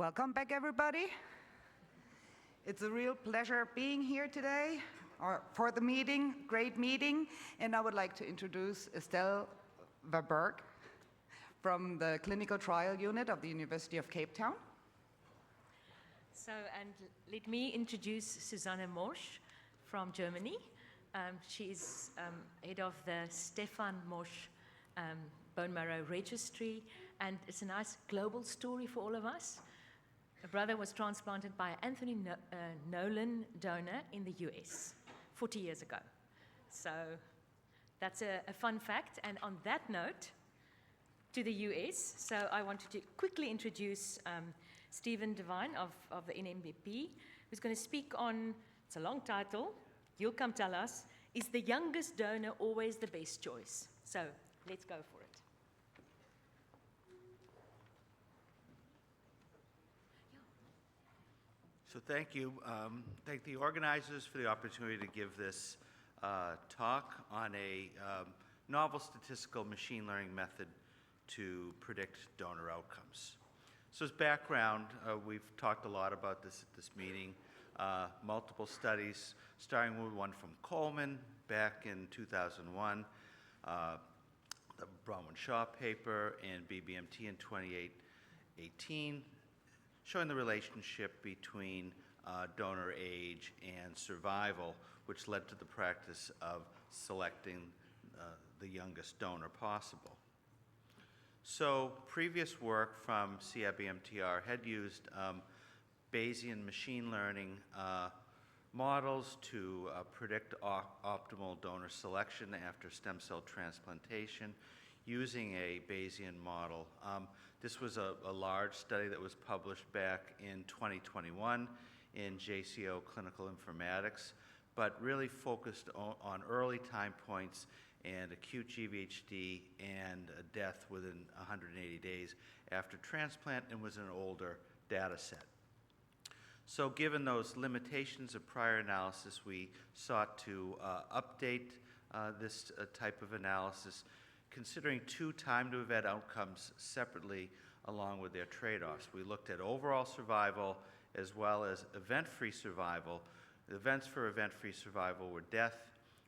Welcome back, everybody. It's a real pleasure being here today for the meeting, great meeting. And I would like to introduce Estelle Verberg from the Clinical Trial Unit of the University of Cape Town. And let me introduce Susanne Morsch from Germany. She's head of the Stefan Morsch Bone Marrow Registry, and it's a nice global story for all of us. A brother was transplanted by Anthony Nolan donor in the US 40 years ago. So that's a fun fact. And on that note, to the US, so I wanted to quickly introduce Stephen Devine of the NMBP, who's going to speak on, it's a long title, you'll come tell us, is the youngest donor always the best choice? So let's go for it. So thank you. Thank the organizers for the opportunity to give this talk on a novel statistical machine learning method to predict donor outcomes. So as background, we've talked a lot about this at this meeting. Multiple studies, starting with one from Coleman back in 2001, the Bronwyn-Shaw paper, and BBMT in 2018, showing the relationship between donor age and survival, which led to the practice of selecting the youngest donor possible. So previous work from CIBMTR had used Bayesian machine learning models to predict optimal donor selection after stem cell transplantation using a Bayesian model. This was a large study that was published back in 2021 in JCO Clinical Informatics, but really focused on early time points and acute GVHD and a death within 180 days after transplant, and was an older data set. So given those limitations of prior analysis, we sought to update this type of analysis, considering two time-to-event outcomes separately along with their trade-offs. We looked at overall survival as well as event-free survival. The events for event-free survival were death,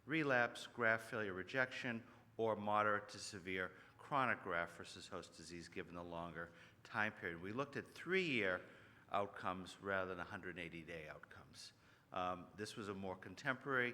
relapse, graft failure rejection, or moderate to severe chronic graft versus host disease given the longer time period. We looked at 3-year outcomes rather than 180-day outcomes. This was a more contemporary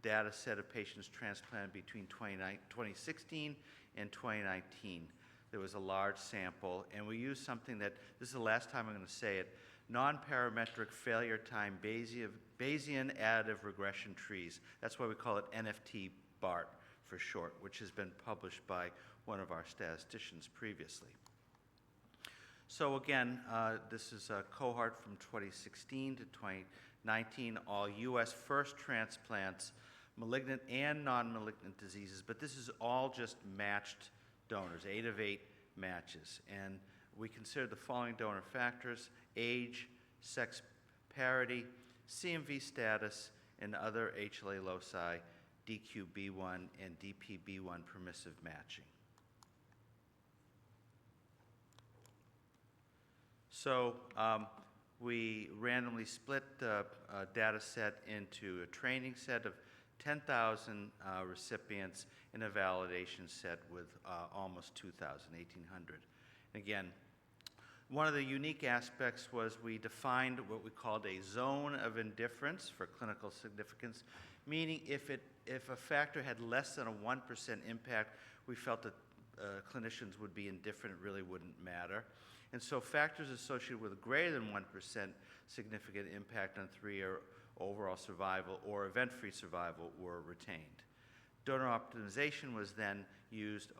data set of patients transplanted between 2016 and 2019. There was a large sample, and we used something that, this is the last time I'm going to say it, non-parametric failure time Bayesian additive regression trees. That's why we call it NFT-BART for short, which has been published by one of our statisticians previously. So again, this is a cohort from 2016 to 2019, all US first transplants, malignant and non-malignant diseases, but this is all just matched donors, 8 of 8 matches. And we consider the following donor factors: age, sex parity, CMV status, and other HLA loci, DQB1 and DPB1 permissive matching. So we randomly split the data set into a training set of 10,000 recipients and a validation set with almost 2,000, 1,800. Again, one of the unique aspects was we defined what we called a zone of indifference for clinical significance, meaning if a factor had less than a 1% impact, we felt that clinicians would be indifferent, it really wouldn't matter. And so factors associated with a greater than 1% significant impact on 3-year overall survival or event-free survival were retained. Donor optimization was then used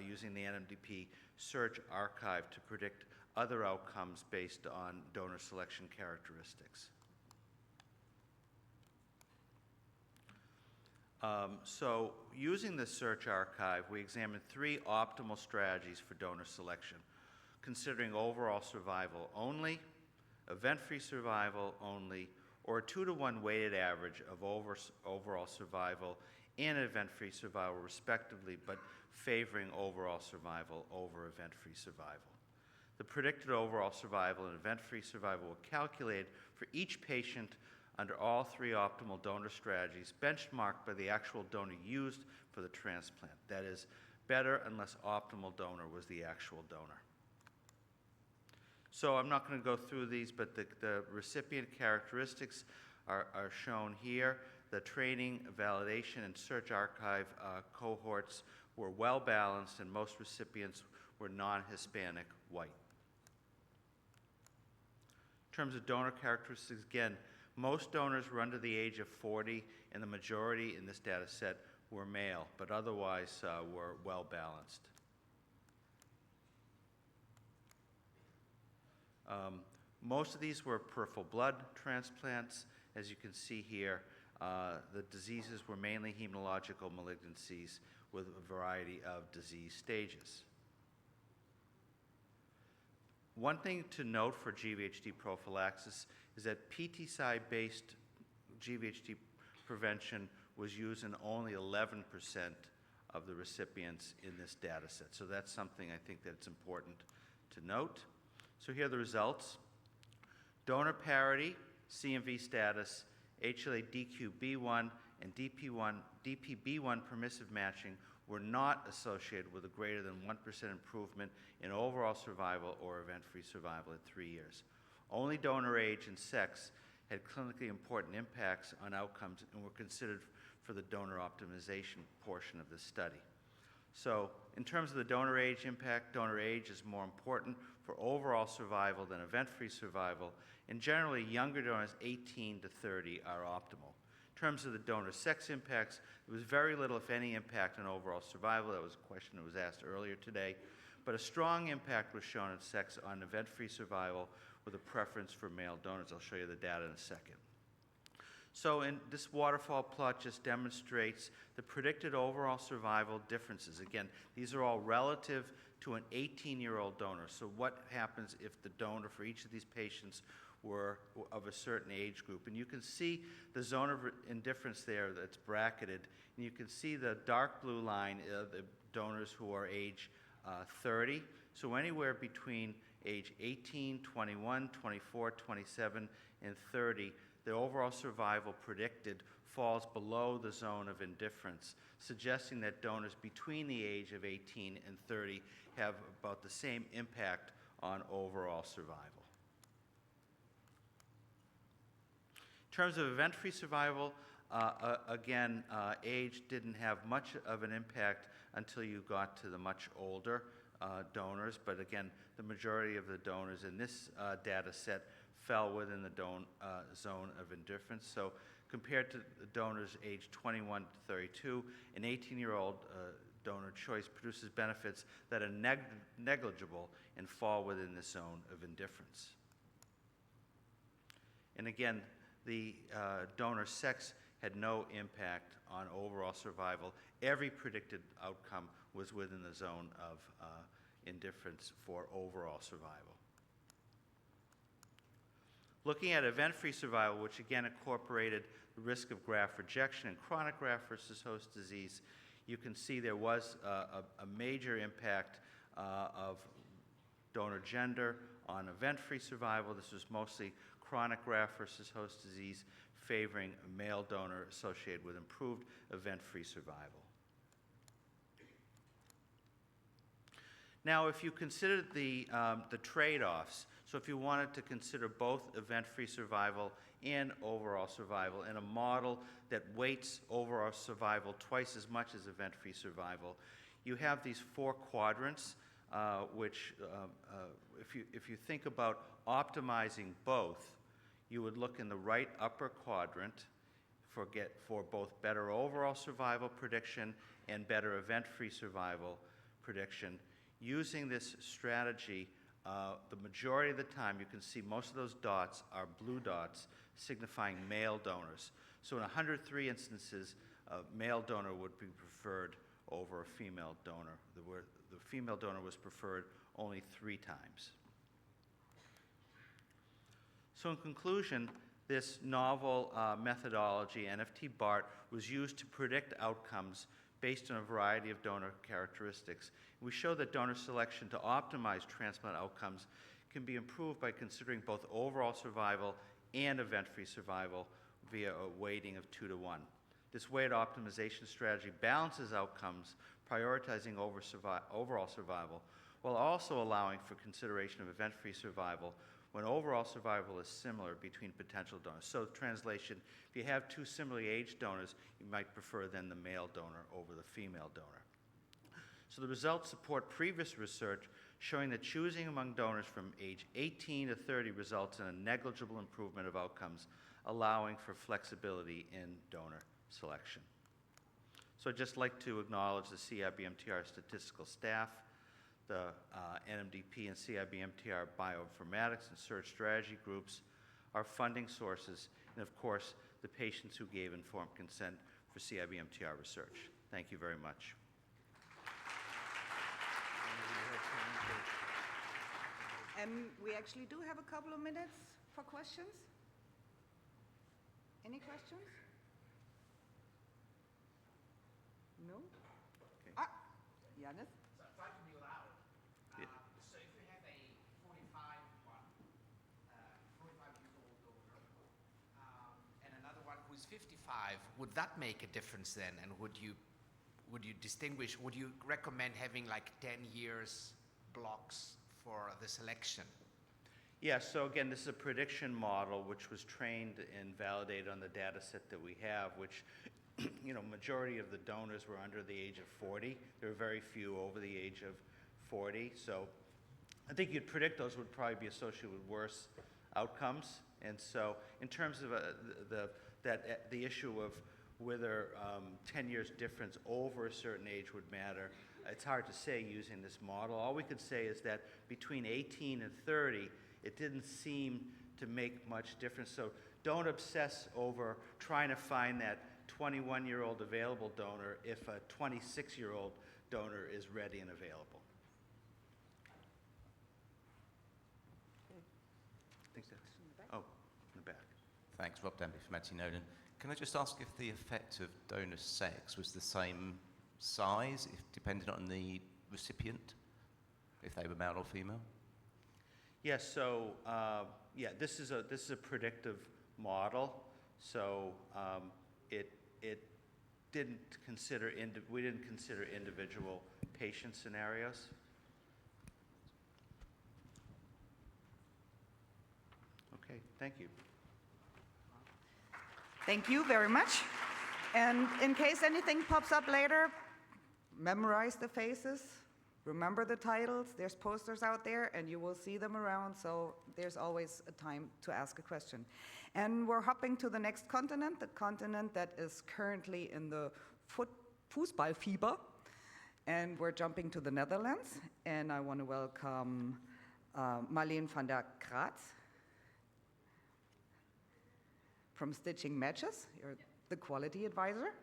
using the NMDP search archive to predict other outcomes based on donor selection characteristics. So using the search archive, we examined 3 optimal strategies for donor selection, considering overall survival only, event-free survival only, or a 2-to-1 weighted average of overall survival and event-free survival respectively, but favoring overall survival over event-free survival. The predicted overall survival and event-free survival were calculated for each patient under all three optimal donor strategies, benchmarked by the actual donor used for the transplant. That is, better unless optimal donor was the actual donor. So I'm not going to go through these, but the recipient characteristics are shown here. The training, validation, and search archive cohorts were well balanced, and most recipients were non-Hispanic white. In terms of donor characteristics, again, most donors were under the age of 40, and the majority in this data set were male, but otherwise were well balanced. Most of these were peripheral blood transplants. As you can see here, the diseases were mainly hematological malignancies with a variety of disease stages. One thing to note for GVHD prophylaxis is that PTCy-based GVHD prevention was used in only 11% of the recipients in this data set. So that's something I think that's important to note. So here are the results. Donor parity, CMV status, HLA-DQB1, and DPB1 permissive matching were not associated with a greater than 1% improvement in overall survival or event-free survival at 3 years. Only donor age and sex had clinically important impacts on outcomes and were considered for the donor optimization portion of this study. So in terms of the donor age impact, donor age is more important for overall survival than event-free survival, and generally younger donors 18 to 30 are optimal. In terms of the donor sex impacts, there was very little, if any, impact on overall survival. That was a question that was asked earlier today. But a strong impact was shown in sex on event-free survival with a preference for male donors. I'll show you the data in a second. So in this waterfall plot just demonstrates the predicted overall survival differences. Again, these are all relative to an 18-year-old donor. So what happens if the donor for each of these patients were of a certain age group? And you can see the zone of indifference there that's bracketed. And you can see the dark blue line, the donors who are age 30. So anywhere between age 18, 21, 24, 27, and 30, the overall survival predicted falls below the zone of indifference, suggesting that donors between the age of 18 and 30 have about the same impact on overall survival. In terms of event-free survival, again, age didn't have much of an impact until you got to the much older donors, but again, the majority of the donors in this data set fell within the zone of indifference. So compared to the donors aged 21 to 32, an 18-year-old donor choice produces benefits that are negligible and fall within the zone of indifference. And again, the donor sex had no impact on overall survival. Every predicted outcome was within the zone of indifference for overall survival. Looking at event-free survival, which again incorporated the risk of graft rejection and chronic graft versus host disease, you can see there was a major impact of donor gender on event-free survival. This was mostly chronic graft versus host disease, favoring a male donor associated with improved event-free survival. Now, if you consider the trade-offs, so if you wanted to consider both event-free survival and overall survival in a model that weights overall survival twice as much as event-free survival, you have these four quadrants, which if you think about optimizing both, you would look in the right upper quadrant for both better overall survival prediction and better event-free survival prediction. Using this strategy, the majority of the time, you can see most of those dots are blue dots signifying male donors. So in 103 instances, a male donor would be preferred over a female donor. The female donor was preferred only 3 times. So in conclusion, this novel methodology, NFT-BART, was used to predict outcomes based on a variety of donor characteristics. We show that donor selection to optimize transplant outcomes can be improved by considering both overall survival and event-free survival via a weighting of 2 to 1. This weighted optimization strategy balances outcomes, prioritizing overall survival, while also allowing for consideration of event-free survival when overall survival is similar between potential donors. So translation, if you have two similarly aged donors, you might prefer then the male donor over the female donor. So the results support previous research showing that choosing among donors from age 18 to 30 results in a negligible improvement of outcomes, allowing for flexibility in donor selection. So I'd just like to acknowledge the CIBMTR statistical staff, the NMDP and CIBMTR bioinformatics and search strategy groups, our funding sources, and of course, the patients who gave informed consent for CIBMTR research. Thank you very much. And we actually do have a couple of minutes for questions. Any questions? No? Okay. Janis? So try to be loud. Yeah. So if you have a 45 years old donor, and another one who's 55, would that make a difference then? And would you distinguish? Would you recommend having like 10 years blocks for the selection? Yeah, so again, this is a prediction model which was trained and validated on the data set that we have, which, majority of the donors were under the age of 40. There were very few over the age of 40. So I think you'd predict those would probably be associated with worse outcomes. And so in terms of the issue of whether 10 years difference over a certain age would matter, it's hard to say using this model. All we could say is that between 18 and 30, it didn't seem to make much difference. So don't obsess over trying to find that 21-year-old available donor if a 26-year-old donor is ready and available. I think that's, in the back. Thanks, Rob Denby from Nolan. Can I just ask if the effect of donor sex was the same size, depending on the recipient, if they were male or female? Yes. So this is a predictive model. So it didn't consider we didn't consider individual patient scenarios. Okay. Thank you. Thank you very much. And in case anything pops up later, memorize the faces, remember the titles. There's posters out there, and you will see them around, so there's always a time to ask a question. And we're hopping to the next continent, the continent that is currently in the Fußballfieber, and we're jumping to the Netherlands. And I want to welcome Marleen van der Kraats from Stitching Matches. You're the quality advisor.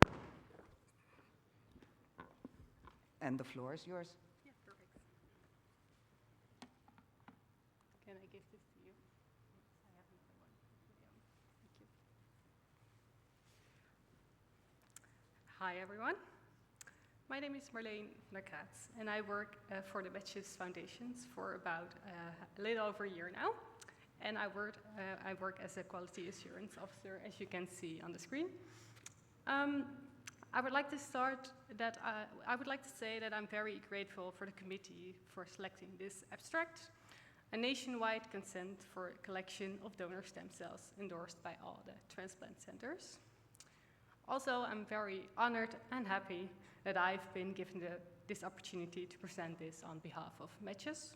And the floor is yours. Yeah, perfect. Can I give this to you? I have another one. Thank you. Hi, everyone. My name is Marleen van der Kraats, and I work for the Matches Foundations for about a little over a year now. And I work as a quality assurance officer, as you can see on the screen. I would like to say that I'm very grateful for the committee for selecting this abstract, a nationwide consent for collection of donor stem cells endorsed by all the transplant centers. Also, I'm very honored and happy that I've been given this opportunity to present this on behalf of Matches.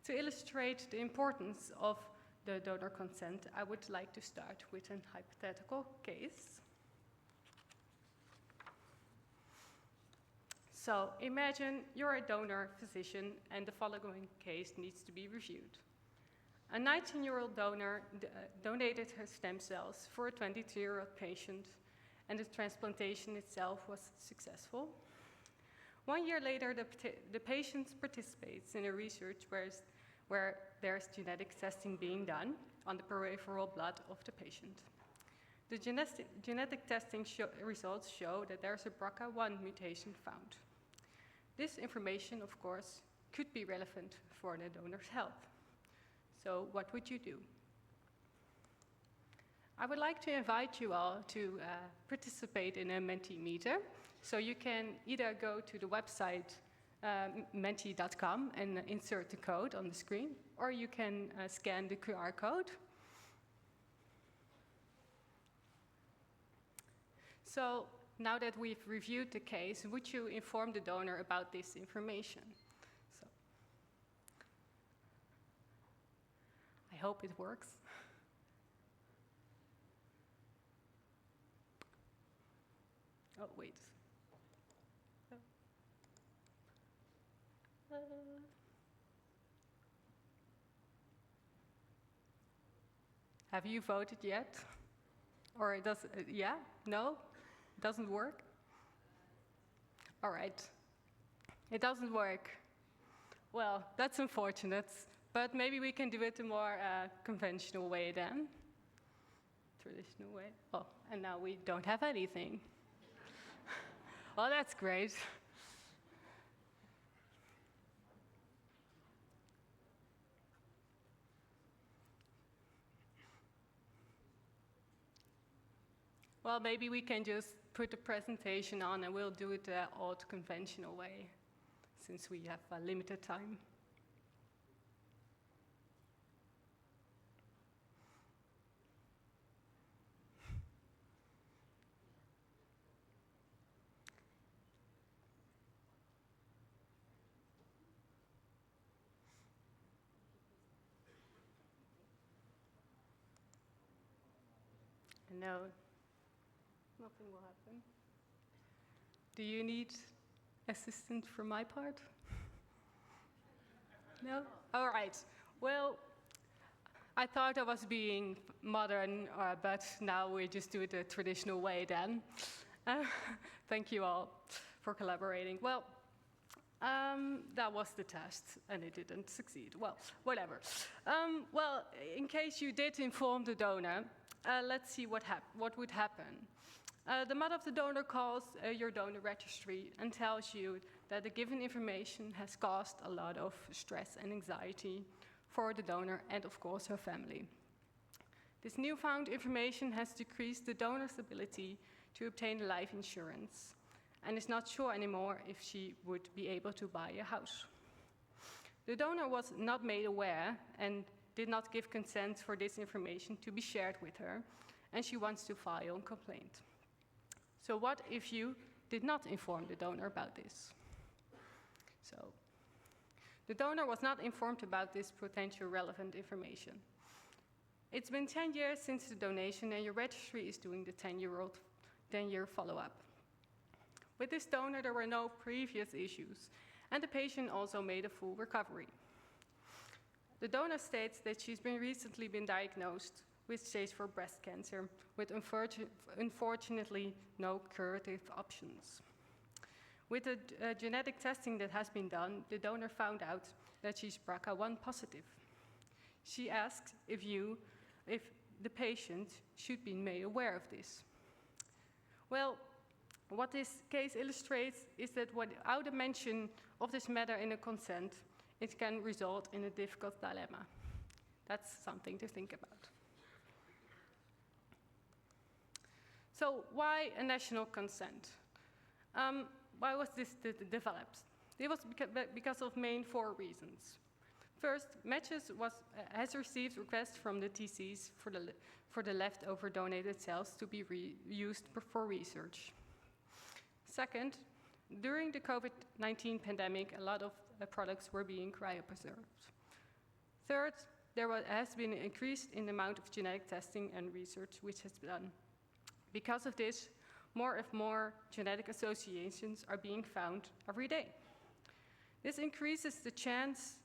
To illustrate the importance of the donor consent, I would like to start with a hypothetical case. So imagine you're a donor physician and the following case needs to be reviewed. A 19-year-old donor donated her stem cells for a 22-year-old patient, and the transplantation itself was successful. 1 year later, the patient participates in a research where there's genetic testing being done on the peripheral blood of the patient. the genetic testing results show that there's a BRCA1 mutation found. This information, of course, could be relevant for the donor's health. So what would you do? I would like to invite you all to participate in a Mentimeter. So you can either go to the website menti.com and insert the code on the screen, or you can scan the QR code. So now that we've reviewed the case, would you inform the donor about this information? So, I hope it works. Oh, wait. Have you voted yet? Or it does, yeah? No? Doesn't work? All right. It doesn't work. Well, that's unfortunate, but maybe we can do it a more conventional way then. Traditional way. Oh, and now we don't have anything. Well, that's great. Well, maybe we can just put the presentation on and we'll do it the old conventional way, since we have limited time. No, nothing will happen. Do you need assistance from my part? No? All right. Well, I thought I was being modern, but now we just do it the traditional way then. Thank you all for collaborating. Well, that was the test, and it didn't succeed. Well, whatever. Well, in case you did inform the donor, let's see what would happen. The mother of the donor calls your donor registry and tells you that the given information has caused a lot of stress and anxiety for the donor and, of course, her family. This newfound information has decreased the donor's ability to obtain life insurance and is not sure anymore if she would be able to buy a house. The donor was not made aware and did not give consent for this information to be shared with her, and she wants to file a complaint. So what if you did not inform the donor about this? So the donor was not informed about this potential relevant information. It's been 10 years since the donation, and your registry is doing the 10-year follow-up. With this donor, there were no previous issues, and the patient also made a full recovery. The donor states that she's recently been diagnosed with stage 4 breast cancer, with unfortunately no curative options. With the genetic testing that has been done, the donor found out that she's BRCA1 positive. She asked if the patient should be made aware of this. Well, what this case illustrates is that without a mention of this matter in a consent, it can result in a difficult dilemma. That's something to think about. So why a national consent? Why was this developed? It was because of main 4 reasons. First, Matches has received requests from the TCs for the leftover donated cells to be used for research. Second, during the COVID-19 pandemic, a lot of products were being cryopreserved. Third, has been an increase in the amount of genetic testing and research which has been done. Because of this, more and more genetic associations are being found every day. This increases the chance,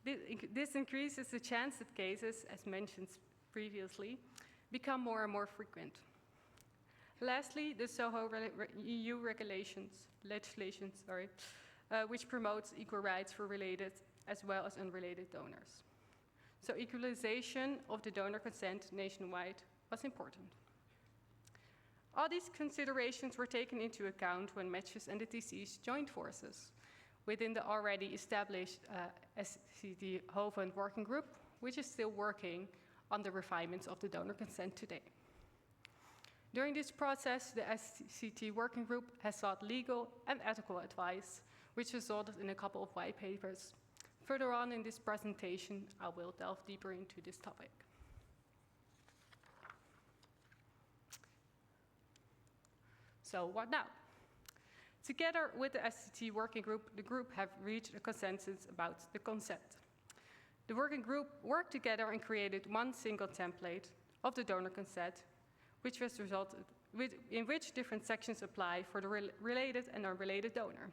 this increases the chance that cases, as mentioned previously, become more and more frequent. Lastly, the SOHO EU legislation, which promotes equal rights for related as well as unrelated donors. So equalization of the donor consent nationwide was important. All these considerations were taken into account when Matches and the TCs joined forces within the already established SCT Hoven working group, which is still working on the refinements of the donor consent today. During this process, the SCT working group has sought legal and ethical advice, which resulted in a couple of white papers. Further on in this presentation, I will delve deeper into this topic. So what now? Together with the SCT working group, the group have reached a consensus about the consent. The working group worked together and created one single template of the donor consent, which was in which different sections apply for the related and unrelated donor.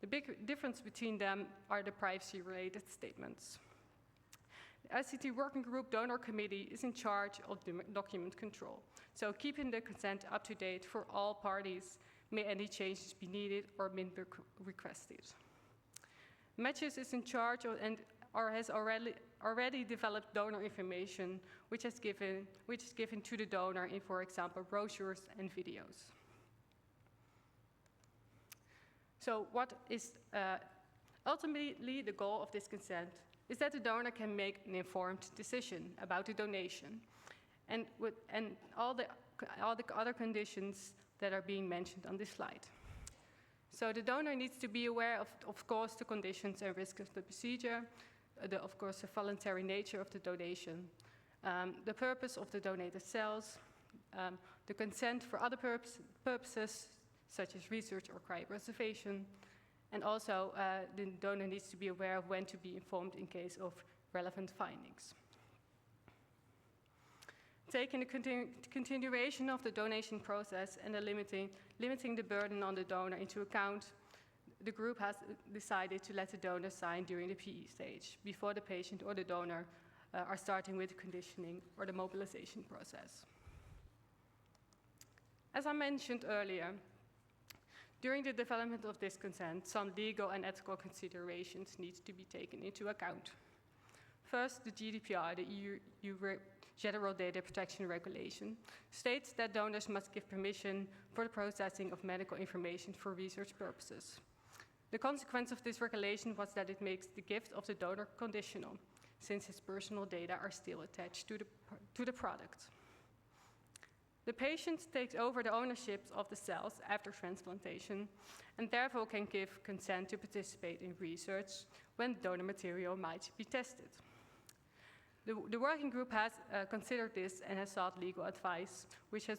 The big difference between them are the privacy-related statements. The SCT working group donor committee is in charge of document control, so keeping the consent up to date for all parties, may any changes be needed or been requested. Matches is in charge of or has already developed donor information, which is given to the donor in, for example, brochures and videos. So what is ultimately the goal of this consent is that the donor can make an informed decision about the donation and all the other conditions that are being mentioned on this slide. So the donor needs to be aware of course, the conditions and risks of the procedure, of course, the voluntary nature of the donation, the purpose of the donated cells, the consent for other purposes, such as research or cryopreservation, and also the donor needs to be aware of when to be informed in case of relevant findings. Taking the continuation of the donation process and limiting the burden on the donor into account, the group has decided to let the donor sign during the PE stage, before the patient or the donor are starting with the conditioning or the mobilization process. As I mentioned earlier, during the development of this consent, some legal and ethical considerations need to be taken into account. First, the GDPR, the EU General Data Protection Regulation, states that donors must give permission for the processing of medical information for research purposes. The consequence of this regulation was that it makes the gift of the donor conditional, since his personal data are still attached to the product. The patient takes over the ownership of the cells after transplantation and therefore can give consent to participate in research when donor material might be tested. The working group has considered this and has sought legal advice, which has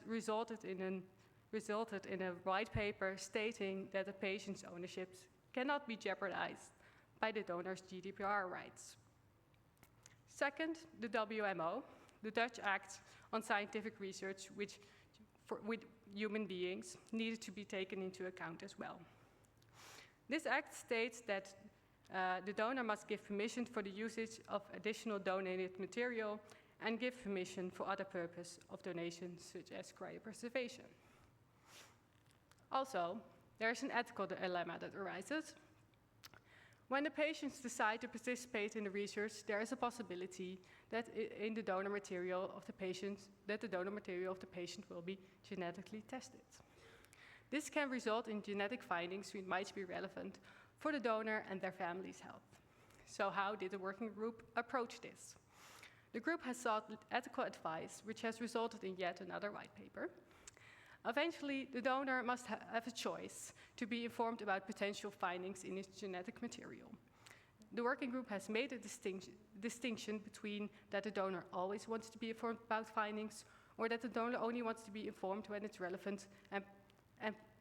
resulted in a white paper stating that the patient's ownership cannot be jeopardized by the donor's GDPR rights. Second, the WMO, the Dutch Act on Scientific Research, with human beings, needed to be taken into account as well. This act states that the donor must give permission for the usage of additional donated material and give permission for other purposes of donation, such as cryopreservation. Also, there is an ethical dilemma that arises. When the patients decide to participate in the research, there is a possibility that in the donor material of the patient, will be genetically tested. This can result in genetic findings which might be relevant for the donor and their family's health. So how did the working group approach this? The group has sought ethical advice, which has resulted in yet another white paper. Eventually, the donor must have a choice to be informed about potential findings in his genetic material. The working group has made a distinction between that the donor always wants to be informed about findings, or that the donor only wants to be informed when it's relevant and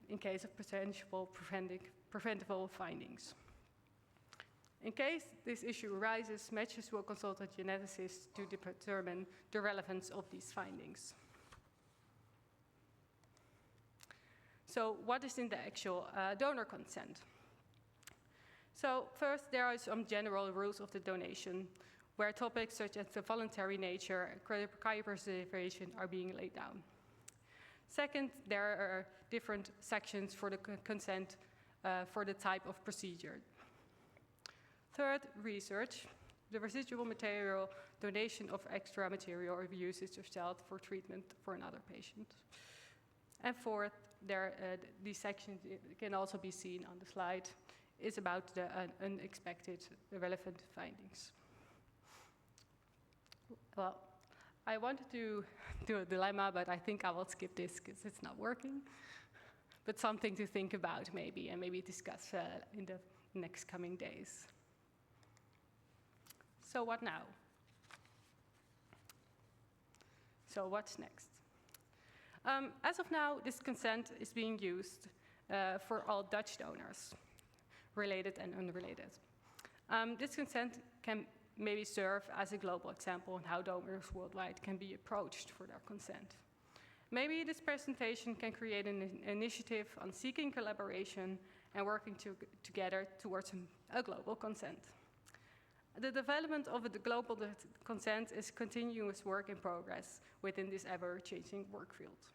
in case of potential preventable findings. In case this issue arises, Matches will consult a geneticist to determine the relevance of these findings. So what is in the actual donor consent? So first, there are some general rules of the donation, where topics such as the voluntary nature and cryopreservation are being laid down. Second, there are different sections for the consent for the type of procedure. Third, research. the residual material, donation of extra material, or usage of cell for treatment for another patient. And fourth, these sections can also be seen on the slide, is about the unexpected relevant findings. Well, I wanted to do a dilemma, but I think I will skip this because it's not working. But something to think about maybe, and maybe discuss in the next coming days. So what now? So what's next? As of now, this consent is being used for all Dutch donors, related and unrelated. This consent can maybe serve as a global example on how donors worldwide can be approached for their consent. Maybe this presentation can create an initiative on seeking collaboration and working together towards a global consent. The development of the global consent is continuous work in progress within this ever-changing work field.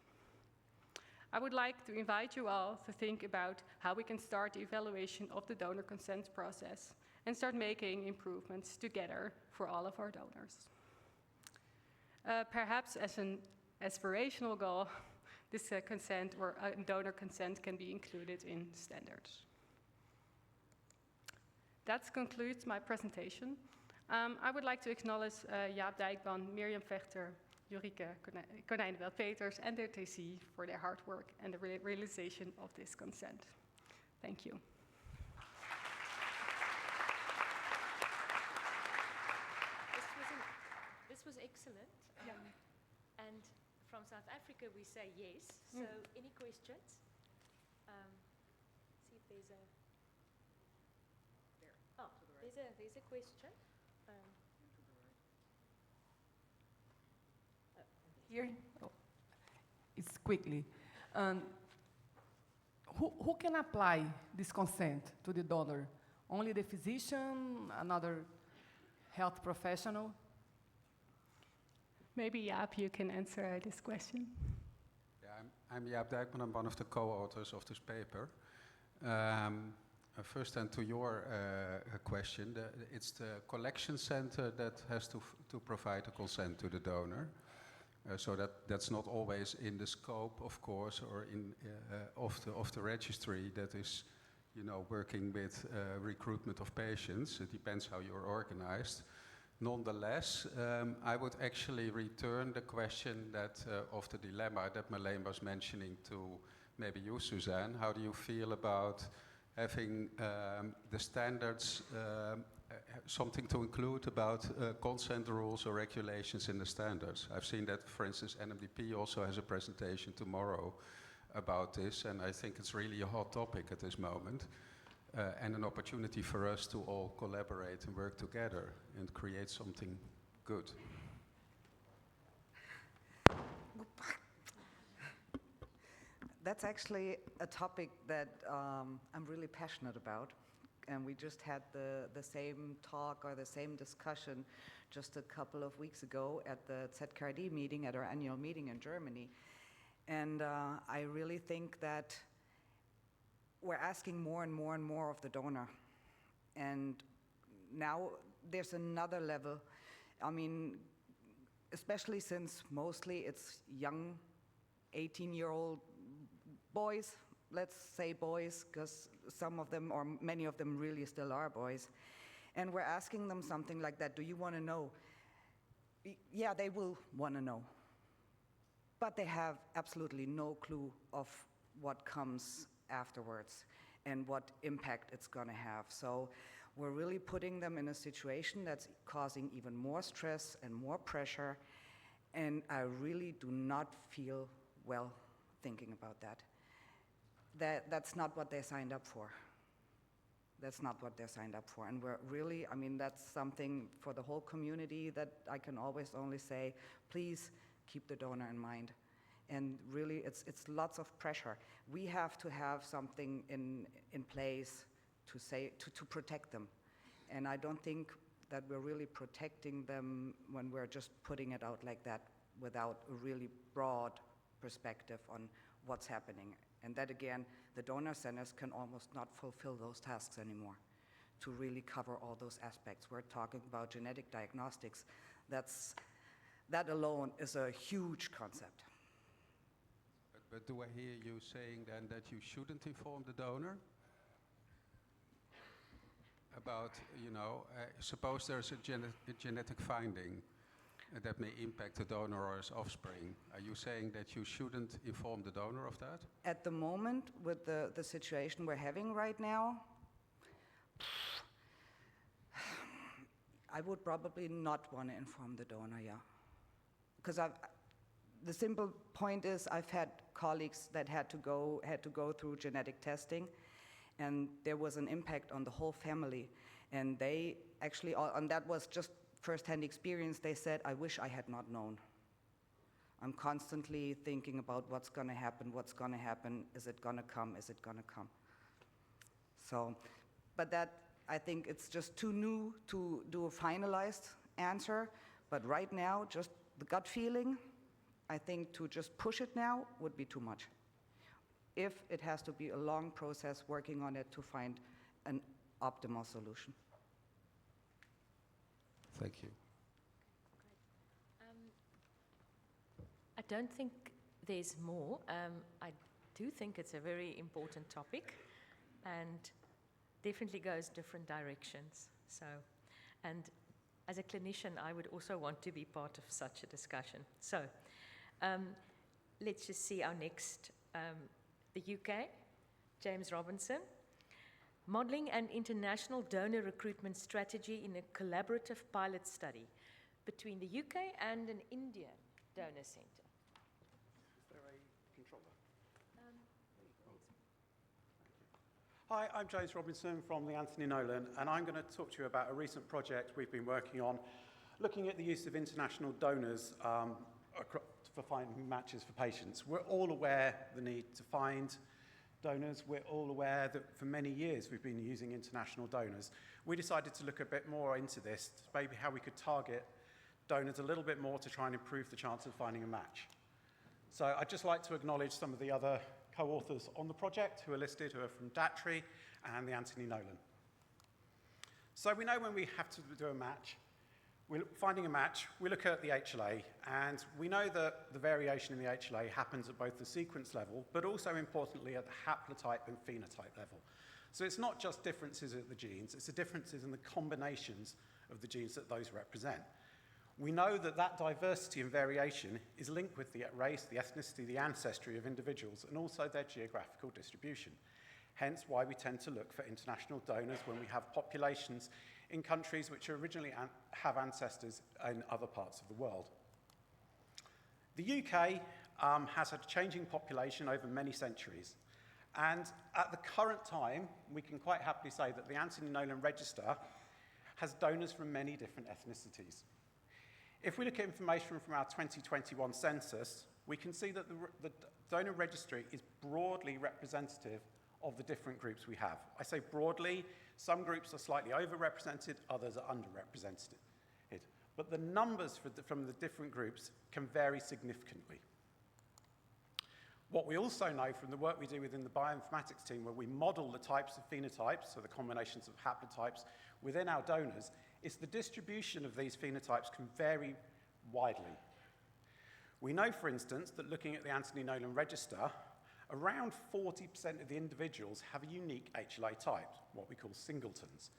I would like to invite you all to think about how we can start the evaluation of the donor consent process and start making improvements together for all of our donors. Perhaps as an aspirational goal, this consent or donor consent can be included in standards. That concludes my presentation. I would like to acknowledge Jaap Dijkman, Mirjam Vechter, Jurike Konijnenveld-Peters, and their TC for their hard work and the realization of this consent. Thank you. This was excellent. And from South Africa, we say yes. So any questions? See if there's a... Oh, there's a question. Here, it's quickly. Who can apply this consent to the donor? Only the physician, another health professional? Maybe Jaap, you can answer this question. Yeah, I'm Jaap Dijkman. I'm one of the co-authors of this paper. First, and to your question, it's the collection center that has to provide a consent to the donor. So that's not always in the scope, of course, or in of the registry that is, working with recruitment of patients. It depends how you're organized. Nonetheless, I would actually return the question that of the dilemma that Marleen was mentioning to maybe you, Suzanne. How do you feel about having the standards, something to include about consent rules or regulations in the standards? I've seen that, for instance, NMDP also has a presentation tomorrow about this, and I think it's really a hot topic at this moment, and an opportunity for us to all collaborate and work together and create something good. That's actually a topic that I'm really passionate about. And we just had the same talk or the same discussion just a couple of weeks ago at the ZKRD meeting, at our annual meeting in Germany. And I really think that we're asking more and more and more of the donor. And now there's another level. I mean, especially since mostly it's young 18-year-old boys, let's say boys, because some of them, or many of them really still are boys. And we're asking them something like that, do you want to know? Yeah, they will want to know. But they have absolutely no clue of what comes afterwards and what impact it's going to have. So we're really putting them in a situation that's causing even more stress and more pressure. And I really do not feel well thinking about that. That's not what they signed up for. That's not what they signed up for. And we're really, I mean, that's something for the whole community that I can always only say, please keep the donor in mind. And really, it's lots of pressure. We have to have something in place to say, to protect them. And I don't think that we're really protecting them when we're just putting it out like that without a really broad perspective on what's happening. And that again, the donor centers can almost not fulfill those tasks anymore, to really cover all those aspects. We're talking about genetic diagnostics. That alone is a huge concept. But do I hear you saying then that you shouldn't inform the donor about, suppose there's a genetic finding that may impact the donor or his offspring. Are you saying that you shouldn't inform the donor of that? At the moment, with the situation we're having right now, I would probably not want to inform the donor, yeah. Because the simple point is I've had colleagues that had to go through genetic testing, and there was an impact on the whole family. And they actually, and that was just first-hand experience, they said, I wish I had not known. I'm constantly thinking about what's going to happen, is it going to come, is it going to come? So, but that, I think it's just too new to do a finalized answer, but right now, just the gut feeling, I think to just push it now would be too much. If it has to be a long process working on it to find an optimal solution. Thank you. I don't think there's more. I do think it's a very important topic and definitely goes different directions. So, and as a clinician, I would also want to be part of such a discussion. So, let's just see our next, the UK, James Robinson. Modeling an international donor recruitment strategy in a collaborative pilot study between the UK and an Indian donor centre. Is there a controller? Hi, I'm James Robinson from the Anthony Nolan, and I'm going to talk to you about a recent project we've been working on, looking at the use of international donors for finding matches for patients. We're all aware the need to find donors. We're all aware that for many years we've been using international donors. We decided to look a bit more into this, maybe how we could target donors a little bit more to try and improve the chance of finding a match. So I'd just like to acknowledge some of the other co-authors on the project who are listed, who are from DATRI and the Anthony Nolan. So we know when we have to do a match, finding a match, we look at the HLA, and we know that the variation in the HLA happens at both the sequence level, but also importantly at the haplotype and phenotype level. So it's not just differences at the genes, it's the differences in the combinations of the genes that those represent. We know that that diversity and variation is linked with the race, the ethnicity, the ancestry of individuals, and also their geographical distribution. Hence why we tend to look for international donors when we have populations in countries which originally have ancestors in other parts of the world. The UK has had a changing population over many centuries, and at the current time, we can quite happily say that the Anthony Nolan Register has donors from many different ethnicities. If we look at information from our 2021 census, we can see that the donor registry is broadly representative of the different groups we have. I say broadly, some groups are slightly overrepresented, others are underrepresented. But the numbers from the different groups can vary significantly. What we also know from the work we do within the bioinformatics team, where we model the types of phenotypes, so the combinations of haplotypes within our donors, is the distribution of these phenotypes can vary widely. We know, for instance, that looking at the Anthony Nolan Register, around 40% of the individuals have a unique HLA type, what we call singletons.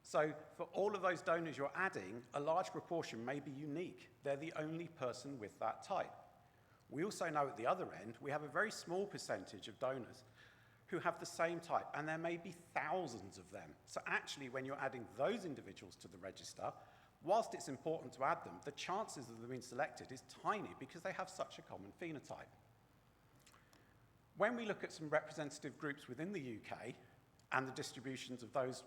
So for all of those donors you're adding, a large proportion may be unique. They're the only person with that type. We also know at the other end, we have a very small percentage of donors who have the same type, and there may be thousands of them. So actually, when you're adding those individuals to the register, whilst it's important to add them, the chances of them being selected is tiny because they have such a common phenotype. When we look at some representative groups within the UK and the distributions of those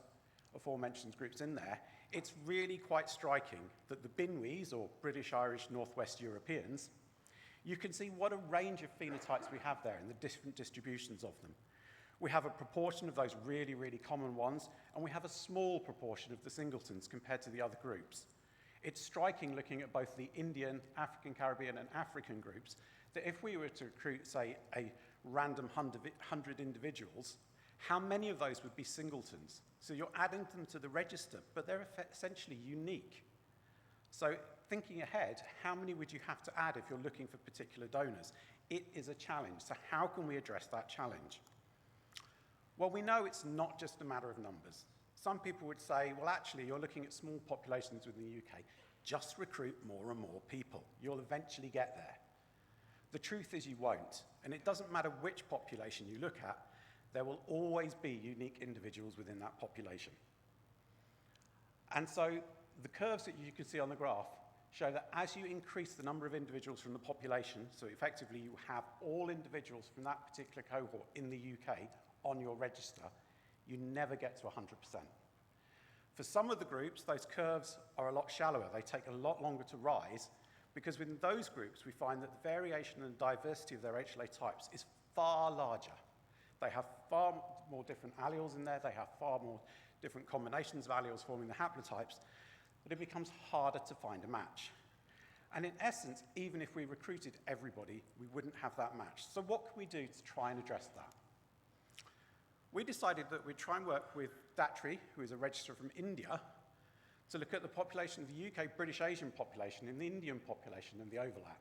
aforementioned groups in there, it's really quite striking that the Binwees, or British, Irish, Northwest Europeans, you can see what a range of phenotypes we have there and the different distributions of them. We have a proportion of those really, really common ones, and we have a small proportion of the singletons compared to the other groups. It's striking looking at both the Indian, African, Caribbean, and African groups that if we were to recruit, say, a random 100 individuals, how many of those would be singletons? So you're adding them to the register, but they're essentially unique. So thinking ahead, how many would you have to add if you're looking for particular donors? It is a challenge. So how can we address that challenge? Well, we know it's not just a matter of numbers. Some people would say, well, actually, you're looking at small populations within the UK. Just recruit more and more people. You'll eventually get there. The truth is you won't. And it doesn't matter which population you look at, there will always be unique individuals within that population. And so the curves that you can see on the graph show that as you increase the number of individuals from the population, so effectively you have all individuals from that particular cohort in the UK on your register, you never get to 100%. For some of the groups, those curves are a lot shallower. They take a lot longer to rise because within those groups, we find that the variation and diversity of their HLA types is far larger. They have far more different alleles in there. They have far more different combinations of alleles forming the haplotypes, but it becomes harder to find a match. And in essence, even if we recruited everybody, we wouldn't have that match. So what can we do to try and address that? We decided that we'd try and work with IDRC, who is a registrar from India, to look at the population of the UK British Asian population and the Indian population and the overlap.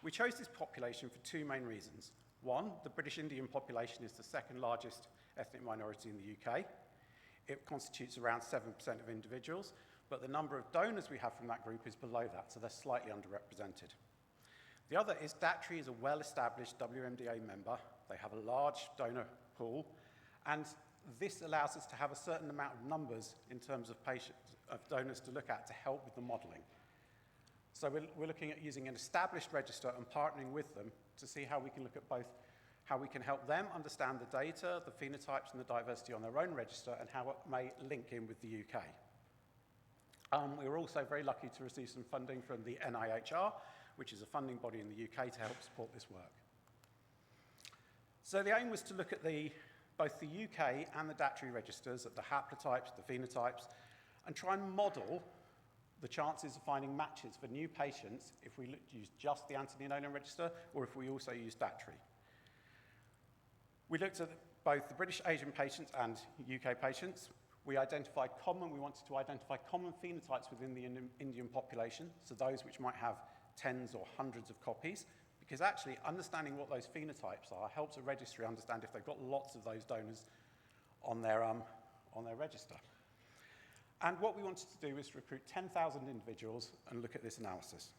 We chose this population for two main reasons. One, the British Indian population is the second largest ethnic minority in the UK. It constitutes around 7% of individuals, but the number of donors we have from that group is below that, so they're slightly underrepresented. The other is DATRI is a well-established WMDA member. They have a large donor pool, and this allows us to have a certain amount of numbers in terms of donors to look at to help with the modelling. So we're looking at using an established register and partnering with them to see how we can look at both how we can help them understand the data, the phenotypes and the diversity on their own register, and how it may link in with the UK. We were also very lucky to receive some funding from the NIHR, which is a funding body in the UK to help support this work. So the aim was to look at both the UK and the DATRI registers, at the haplotypes, the phenotypes, and try and model the chances of finding matches for new patients if we use just the Anthony Nolan register or if we also use DATRI. We looked at both the British Asian patients and UK patients. We wanted to identify common phenotypes within the Indian population, so those which might have tens or hundreds of copies, because actually understanding what those phenotypes are helps a registry understand if they've got lots of those donors on their register. And what we wanted to do was recruit 10,000 individuals and look at this analysis.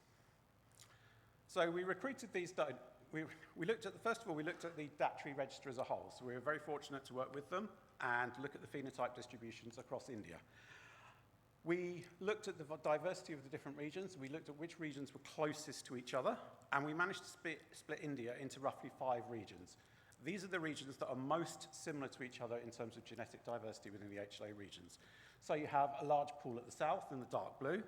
So we recruited these first of all, we looked at the DATRI register as a whole. So we were very fortunate to work with them and look at the phenotype distributions across India. We looked at the diversity of the different regions. We looked at which regions were closest to each other, and we managed to split India into roughly 5 regions. These are the regions that are most similar to each other in terms of genetic diversity within the HLA regions. So you have a large pool at the south in the dark blue.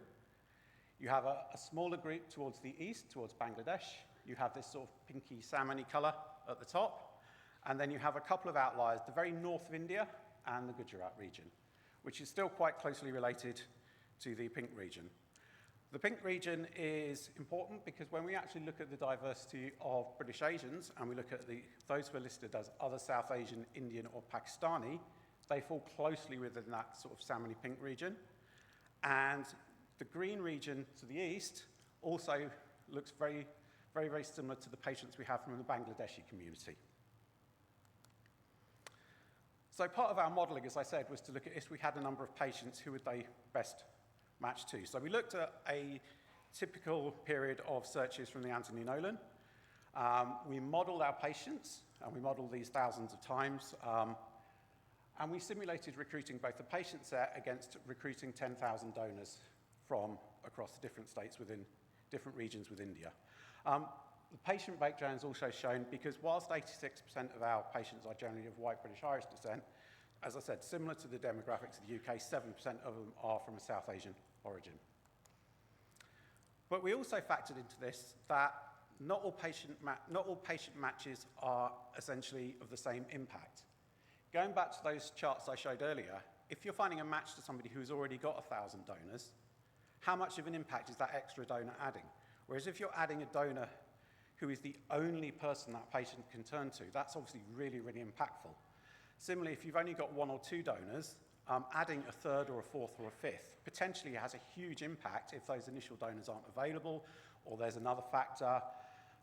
You have a smaller group towards the east, towards Bangladesh. You have this sort of pinky salmony color at the top. And then you have a couple of outliers, the very north of India and the Gujarat region, which is still quite closely related to the pink region. The pink region is important because when we actually look at the diversity of British Asians and we look at those who are listed as other South Asian, Indian or Pakistani, they fall closely within that sort of salmony pink region. And the green region to the east also looks very, very, very similar to the patients we have from the Bangladeshi community. So part of our modelling, as I said, was to look at if we had a number of patients, who would they best match to. So we looked at a typical period of searches from the Anthony Nolan. We modelled our patients, and we modelled these thousands of times, and we simulated recruiting both the patient set against recruiting 10,000 donors from across the different states within different regions with India. The patient breakdown is also shown because whilst 86% of our patients are generally of white British Irish descent, as I said, similar to the demographics of the UK, 7% of them are from a South Asian origin. But we also factored into this that not all patient matches are essentially of the same impact. Going back to those charts I showed earlier, if you're finding a match to somebody who's already got 1,000 donors, how much of an impact is that extra donor adding? Whereas if you're adding a donor who is the only person that patient can turn to, that's obviously really, really impactful. Similarly, if you've only got one or two donors, adding a third or a fourth or a fifth potentially has a huge impact if those initial donors aren't available, or there's another factor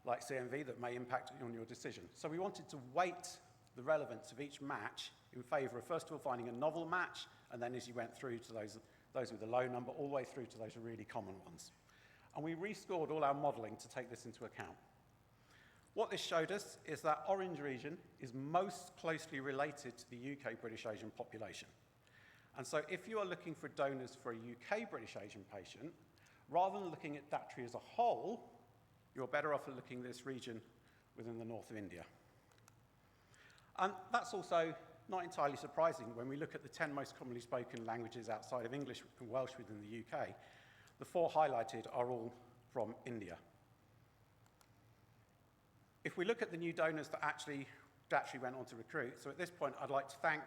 like CMV that may impact on your decision. So we wanted to weight the relevance of each match in favour of, first of all, finding a novel match, and then as you went through to those with a low number, all the way through to those really common ones. And we rescored all our modelling to take this into account. What this showed us is that orange region is most closely related to the UK British Asian population. And so if you are looking for donors for a UK British Asian patient, rather than looking at DATRI as a whole, you're better off at looking at this region within the north of India. And that's also not entirely surprising when we look at the 10 most commonly spoken languages outside of English and Welsh within the UK. The 4 highlighted are all from India. If we look at the new donors that actually DATRI went on to recruit, so at this point I'd like to thank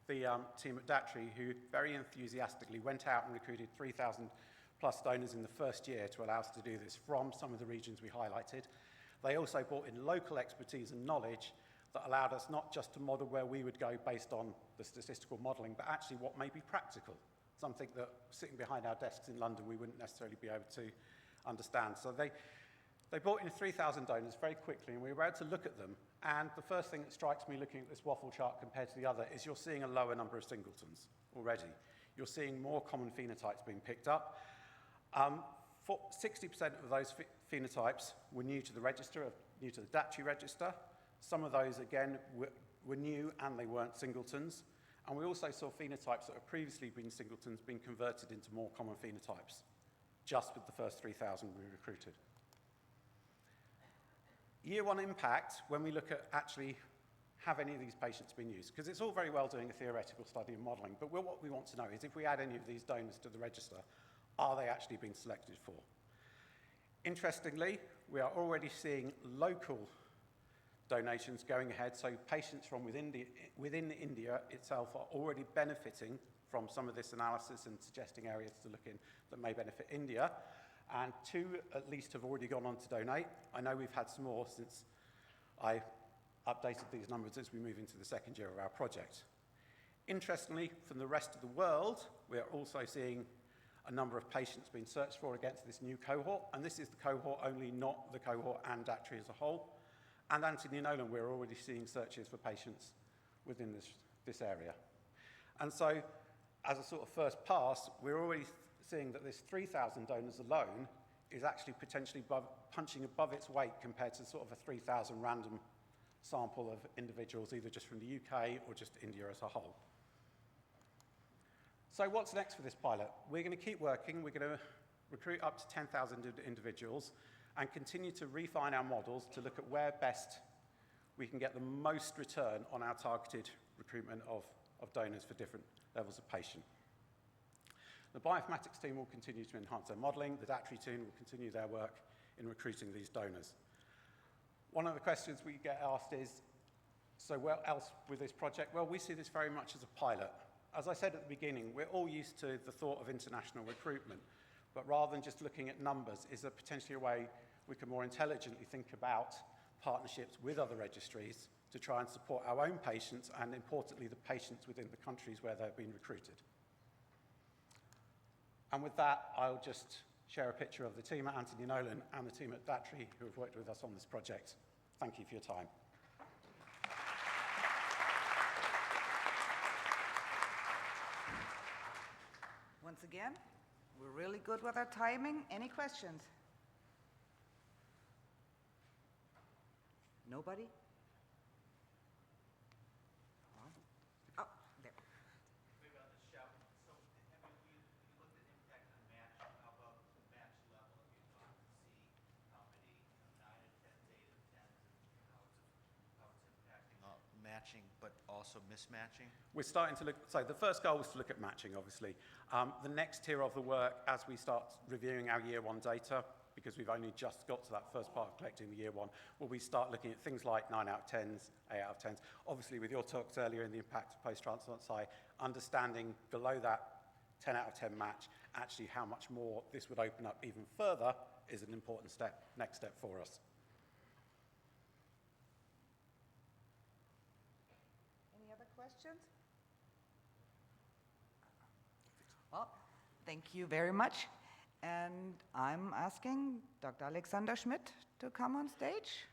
the team at DATRI who very enthusiastically went out and recruited 3,000 plus donors in the first year to allow us to do this from some of the regions we highlighted. They also brought in local expertise and knowledge that allowed us not just to model where we would go based on the statistical modelling, but actually what may be practical, something that sitting behind our desks in London we wouldn't necessarily be able to understand. So they brought in 3,000 donors very quickly, and we were able to look at them. And the first thing that strikes me looking at this waffle chart compared to the other is you're seeing a lower number of singletons already. You're seeing more common phenotypes being picked up. 60% of those phenotypes were new to the register, new to the DATRI register. Some of those, again, were new and they weren't singletons. And we also saw phenotypes that had previously been singletons being converted into more common phenotypes, just with the first 3,000 we recruited. Year 1 impact, when we look at actually have any of these patients been used, because it's all very well doing a theoretical study and modelling, but what we want to know is if we add any of these donors to the register, are they actually being selected for? Interestingly, we are already seeing local donations going ahead, so patients from within India itself are already benefiting from some of this analysis and suggesting areas to look in that may benefit India. And 2 at least have already gone on to donate. I know we've had some more since I updated these numbers as we move into the second year of our project. Interestingly, from the rest of the world, we are also seeing a number of patients being searched for against this new cohort, and this is the cohort only, not the cohort and DATRI as a whole. And Anthony Nolan, we're already seeing searches for patients within this area. And so, as a sort of first pass, we're already seeing that this 3,000 donors alone is actually potentially punching above its weight compared to sort of a 3,000 random sample of individuals, either just from the UK or just India as a whole. So what's next for this pilot? We're going to keep working. We're going to recruit up to 10,000 individuals and continue to refine our models to look at where best we can get the most return on our targeted recruitment of donors for different levels of patient. The bioinformatics team will continue to enhance their modelling. The DATRI team will continue their work in recruiting these donors. One of the questions we get asked is, so what else with this project? Well, we see this very much as a pilot. As I said at the beginning, we're all used to the thought of international recruitment, but rather than just looking at numbers, is there potentially a way we can more intelligently think about partnerships with other registries to try and support our own patients and, importantly, the patients within the countries where they're being recruited. And with that, I'll just share a picture of the team at Anthony Nolan and the team at DATRI who have worked with us on this project. Thank you for your time. Once again, we're really good with our timing. Any questions? Nobody? Oh, there. Maybe I'll just shout. So have you looked at impact on match, how about match level? Have you gone to see how many 9 of 10s, 8 of 10s, and how it's impacting matching, but also mismatching? We're starting to look, so the first goal was to look at matching, obviously. The next tier of the work, as we start reviewing our year 1 data, because we've only just got to that first part of collecting the year 1, will we start looking at things like 9 out of 10s, 8 out of 10s. Obviously, with your talks earlier in the impact of post-transplant side, understanding below that 10 out of 10 match, actually how much more this would open up even further is an important step, next step for us. Any other questions? questions? Well, thank you very much. And I'm asking Dr. Alexander Schmidt to come on stage.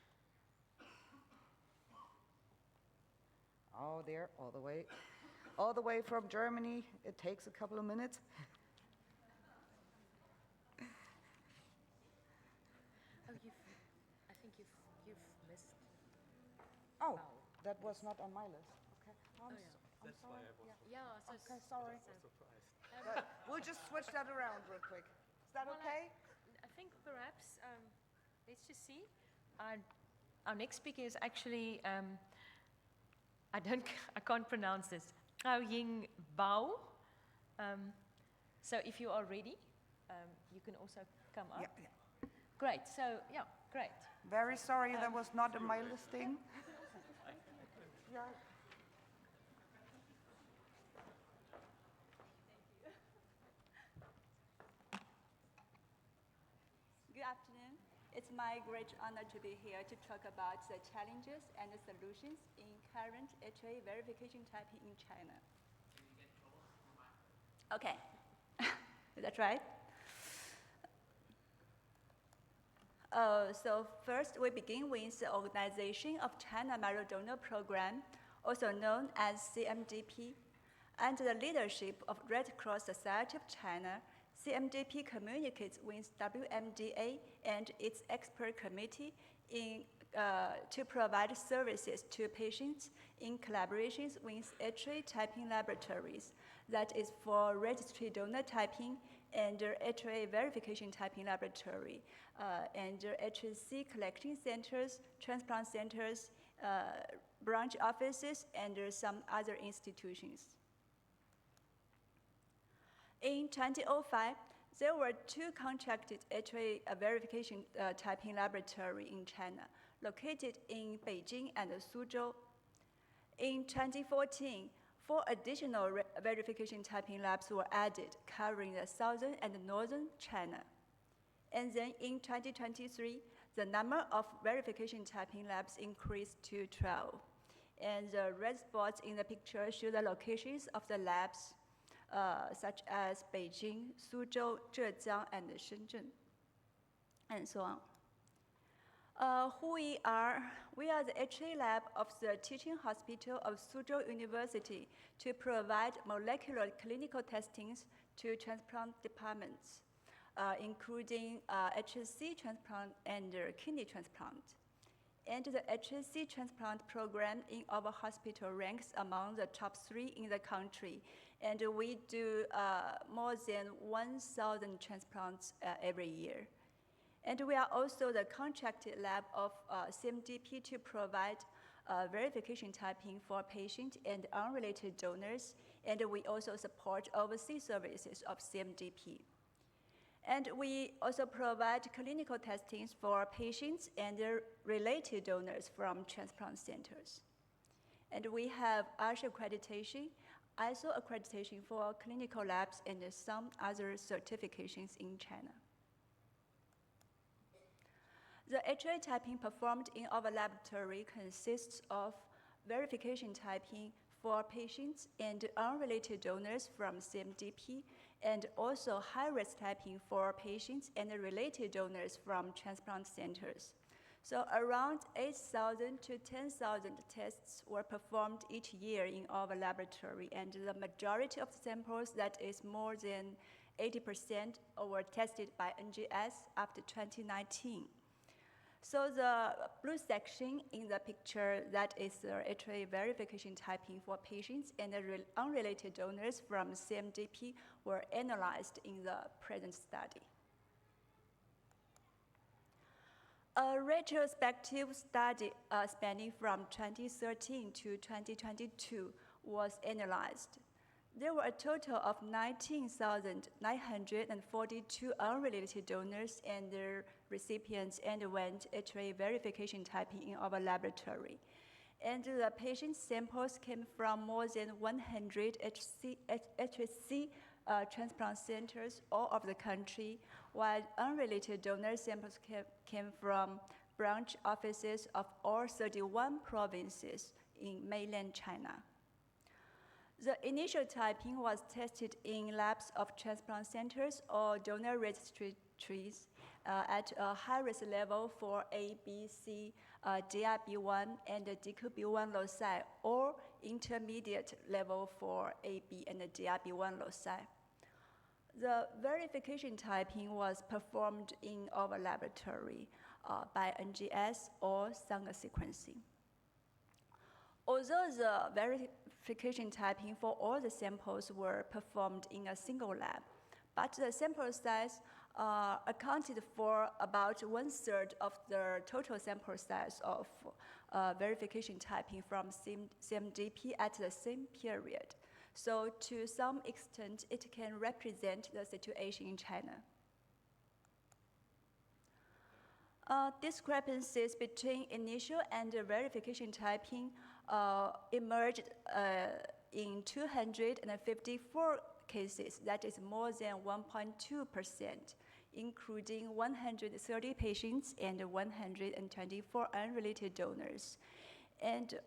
Oh, there, all the way from Germany. It takes a couple of minutes. Oh, I think you've missed. Oh, that was not on my list. Okay. I'm sorry. Yeah, so Okay, sorry. Um, But we'll just switch that around real quick. Is that Well, okay? I think perhaps, let's just see. Our next speaker is actually, I can't pronounce this. Gao Ying Bao. So if you are ready, you can also come up. Yeah. Great, so, yeah, great. Very sorry that was not in my listing. Yeah. Good afternoon. It's my great honor to be here to talk about the challenges and the solutions in current HA verification typing in China. Okay, is that right? So first, we begin with the organization of China Marrow Donor Program, also known as CMDP. Under the leadership of Red Cross Society of China, CMDP communicates with WMDA and its expert committee to provide services to patients in collaborations with HA typing laboratories, that is for registry donor typing and HA verification typing laboratory, and HAC collection centers, transplant centers, branch offices, and some other institutions. In 2005, there were 2 contracted HA verification typing laboratory in China, located in Beijing and Suzhou. In 2014, 4 additional verification typing labs were added, covering the southern and northern China. And then in 2023, the number of verification typing labs increased to 12. And the red spots in the picture show the locations of the labs, such as Beijing, Suzhou, Zhejiang, and Shenzhen, and so on. Who we are? We are the HA lab of the Teaching Hospital of Suzhou University to provide molecular clinical testings to transplant departments, including HSC transplant and kidney transplant. And the HSC transplant program in our hospital ranks among the top 3 in the country. And we do more than 1,000 transplants every year. And we are also the contracted lab of CMDP to provide verification typing for patient and unrelated donors. And we also support overseas services of CMDP. And we also provide clinical testings for patients and their related donors from transplant centers. And we have ASHA accreditation, ISO accreditation for clinical labs, and some other certifications in China. The HA typing performed in our laboratory consists of verification typing for patients and unrelated donors from CMDP, and also high-risk typing for patients and related donors from transplant centers. So around 8,000 to 10,000 tests were performed each year in our laboratory, and the majority of the samples, that is more than 80%, were tested by NGS after 2019. So the blue section in the picture, that is the HA verification typing for patients and the unrelated donors from CMDP were analyzed in the present study. A retrospective study spanning from 2013 to 2022 was analyzed. There were a total of 19,942 unrelated donors and their recipients underwent HA verification typing in our laboratory. And the patient samples came from more than 100 HSC transplant centers all over the country, while unrelated donor samples came from branch offices of all 31 provinces in mainland China. The initial typing was tested in labs of transplant centers or donor registries at a high-risk level for A, B, C, DRB1 and DQB1 loci, or intermediate level for A, B, and DRB1 loci. The verification typing was performed in our laboratory by NGS or Sanger sequencing. Although the verification typing for all the samples were performed in a single lab, but the sample size accounted for about 1/3 of the total sample size of verification typing from CMDP at the same period. So to some extent, it can represent the situation in China. Discrepancies between initial and verification typing emerged in 254 cases, that is more than 1.2%, including 130 patients and 124 unrelated donors. And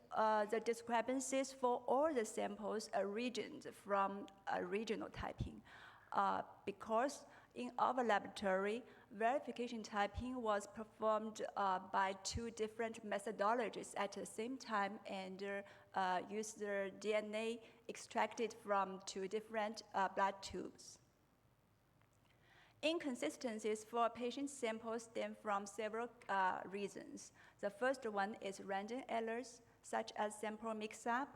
the discrepancies for all the samples originated from regional typing because in our laboratory, verification typing was performed by 2 different methodologies at the same time and used the DNA extracted from 2 different blood tubes. Inconsistencies for patient samples stem from several reasons. The first one is random errors, such as sample mix-up,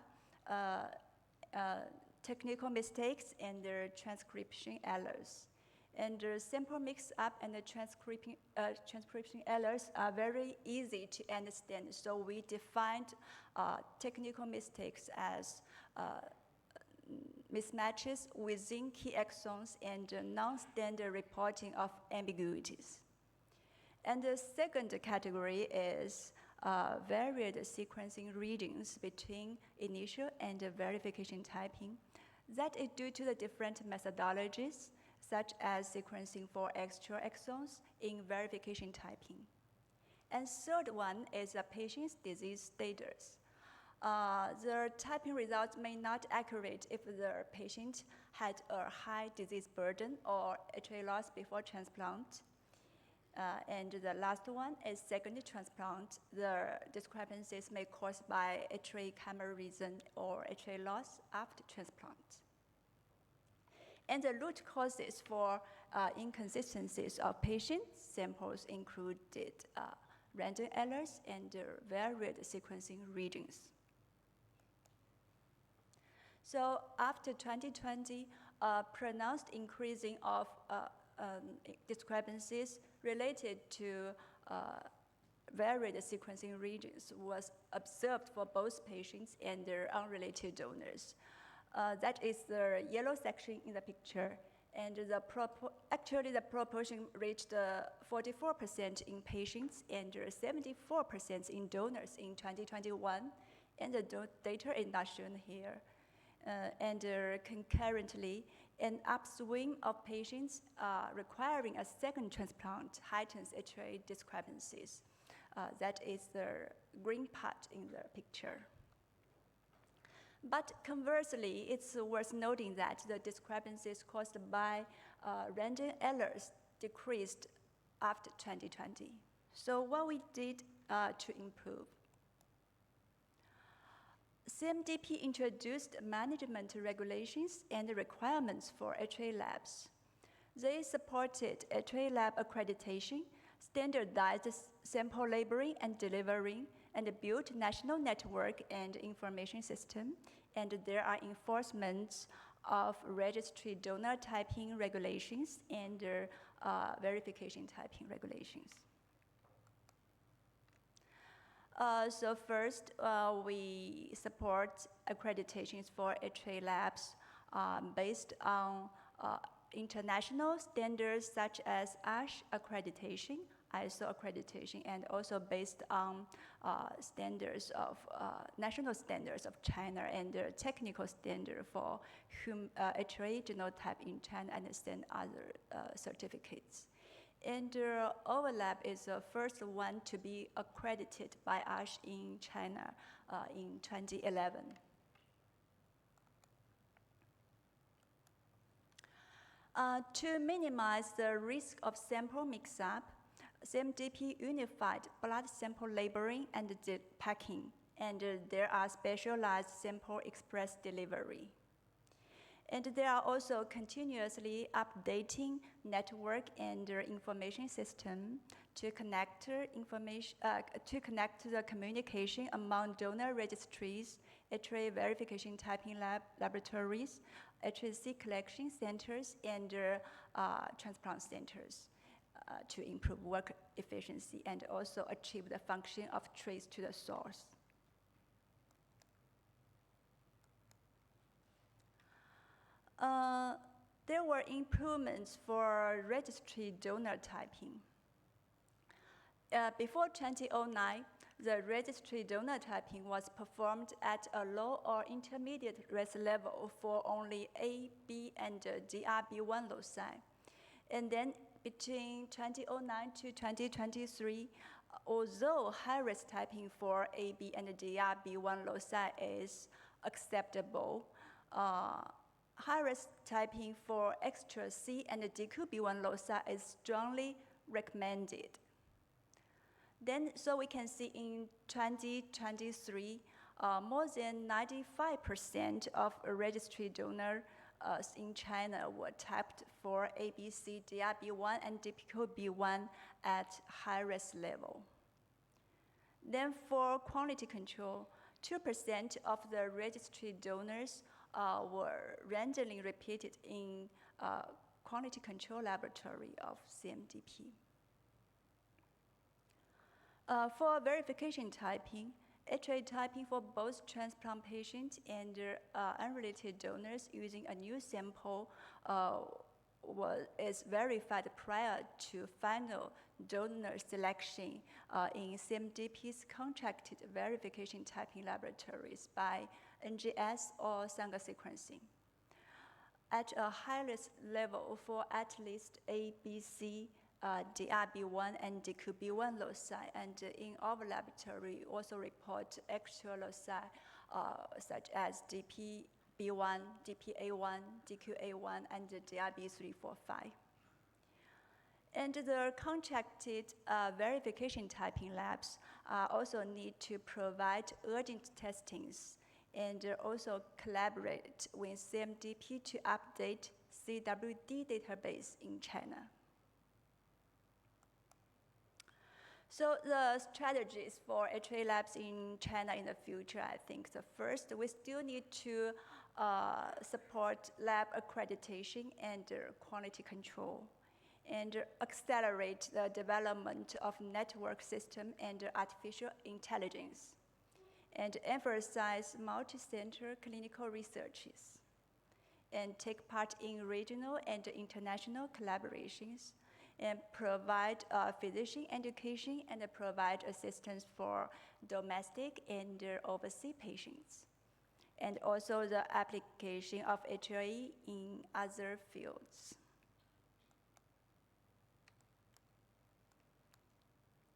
technical mistakes, and transcription errors. And the sample mix-up and the transcription errors are very easy to understand, so we defined technical mistakes as mismatches within key exons and non-standard reporting of ambiguities. And the second category is varied sequencing readings between initial and verification typing. That is due to the different methodologies, such as sequencing for extra exons in verification typing. And third one is the patient's disease status. The typing results may not accurate if the patient had a high disease burden or HA loss before transplant. And the last one is secondary transplant. The discrepancies may caused by HA chimerism or HA loss after transplant. And the root causes for inconsistencies of patient samples included random errors and varied sequencing regions. So after 2020, pronounced increasing of discrepancies related to varied sequencing regions was observed for both patients and their unrelated donors. That is the yellow section in the picture. And actually the proportion reached 44% in patients and 74% in donors in 2021. And the data is not shown here. And concurrently, an upswing of patients requiring a second transplant heightens HA discrepancies. That is the green part in the picture. But conversely, it's worth noting that the discrepancies caused by random errors decreased after 2020. So what we did to improve? CMDP introduced management regulations and requirements for HA labs. They supported HA lab accreditation, standardized sample labeling and delivering, and built national network and information system, and there are enforcements of registry donor typing regulations and verification typing regulations. So first, we support accreditations for HA labs based on international standards such as ASH accreditation, ISO accreditation, and also based on standards of national standards of China and the technical standard for HA genotype in China and then other certificates. And our lab is the first one to be accredited by ASH in China in 2011. To minimize the risk of sample mix-up, CMDP unified blood sample labeling and packing, and there are specialized sample express delivery. And they are also continuously updating network and information system to connect the communication among donor registries, HRA verification typing laboratories, HRC collection centers, and transplant centers to improve work efficiency and also achieve the function of trace to the source. There were improvements for registry donor typing. Before 2009, the registry donor typing was performed at a low or intermediate risk level for only A, B, and DRB1 loci. And then between 2009 to 2023, although high-risk typing for AB and DRB1 loci is acceptable, high-risk typing for extra C and DQB1 loci is strongly recommended. Then, so we can see in 2023, more than 95% of registry donors in China were typed for ABC, DRB1, and DQB1 at high-risk level. Then for quality control, 2% of the registry donors were randomly repeated in quality control laboratory of CMDP. For verification typing, HRA typing for both transplant patients and unrelated donors using a new sample is verified prior to final donor selection in CMDP's contracted verification typing laboratories by NGS or Sanger sequencing. At a high-risk level for at least ABC, DRB1 and DQB1 loci, and in our laboratory also report extra loci such as DPB1, DPA1, DQA1, and DRB345. And the contracted verification typing labs also need to provide urgent testings and also collaborate with CMDP to update CWD database in China. So the strategies for HRA labs in China in the future, I think the first, we still need to support lab accreditation and quality control, and accelerate the development of network system and artificial intelligence, and emphasize multi-center clinical researches, and take part in regional and international collaborations, and provide physician education and provide assistance for domestic and overseas patients, and also the application of HRA in other fields.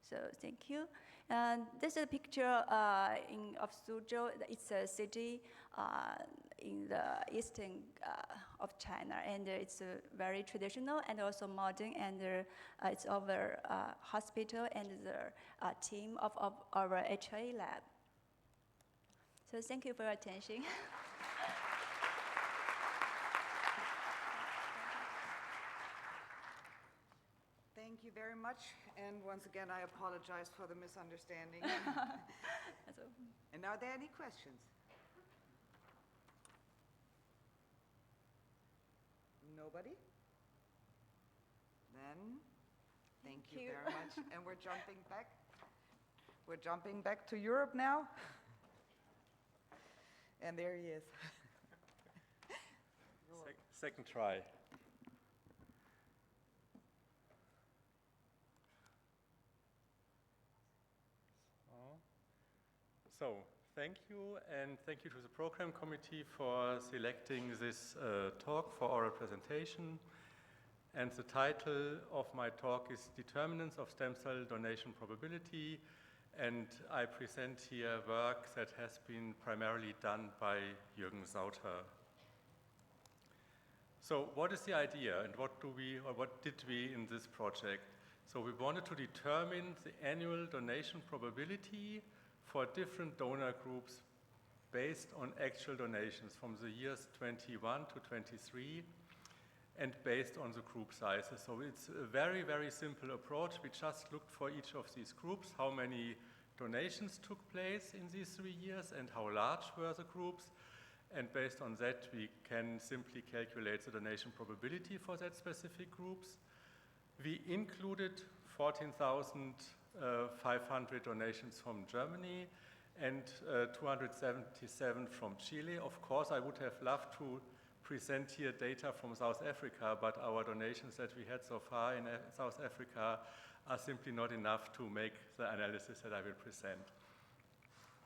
So thank you. And this is a picture of Suzhou. It's a city in the eastern of China, and it's very traditional and also modern, and it's our hospital and the team of our HRA lab. So thank you for your attention. Thank you very much, and once again, I apologize for the misunderstanding. And are there any questions? Nobody? Then, thank you very much. And we're jumping back. We're jumping back to Europe now. And there he is. Second try. So, thank you, and thank you to the program committee for selecting this talk for oral presentation. And the title of my talk is Determinants of Stem Cell Donation Probability, and I present here work that has been primarily done by Jürgen Sauter. So what is the idea and what did we in this project? So we wanted to determine the annual donation probability for different donor groups based on actual donations from the years 21 to 23 and based on the group sizes. So it's a very, very simple approach. We just looked for each of these groups, how many donations took place in these 3 years and how large were the groups. And based on that, we can simply calculate the donation probability for that specific groups. We included 14,500 donations from Germany and 277 from Chile. Of course, I would have loved to present here data from South Africa, but our donations that we had so far in South Africa are simply not enough to make the analysis that I will present.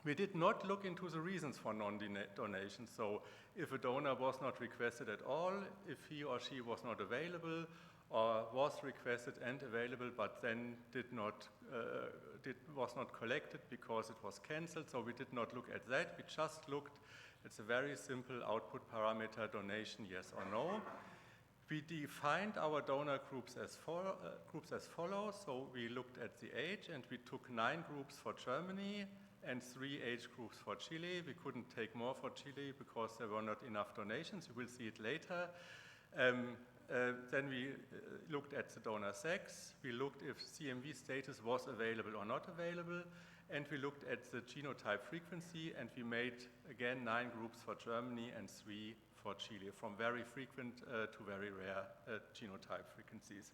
We did not look into the reasons for non-donation. So if a donor was not requested at all, if he or she was not available, or was requested and available, but then was not collected because it was cancelled. So we did not look at that. We just looked at a very simple output parameter, donation, yes or no. We defined our donor groups as follows. So we looked at the age, and we took 9 groups for Germany and 3 age groups for Chile. We couldn't take more for Chile because there were not enough donations. You will see it later. Then we looked at the donor sex. We looked if CMV status was available or not available. And we looked at the genotype frequency, and we made, again, 9 groups for Germany and 3 for Chile, from very frequent to very rare genotype frequencies.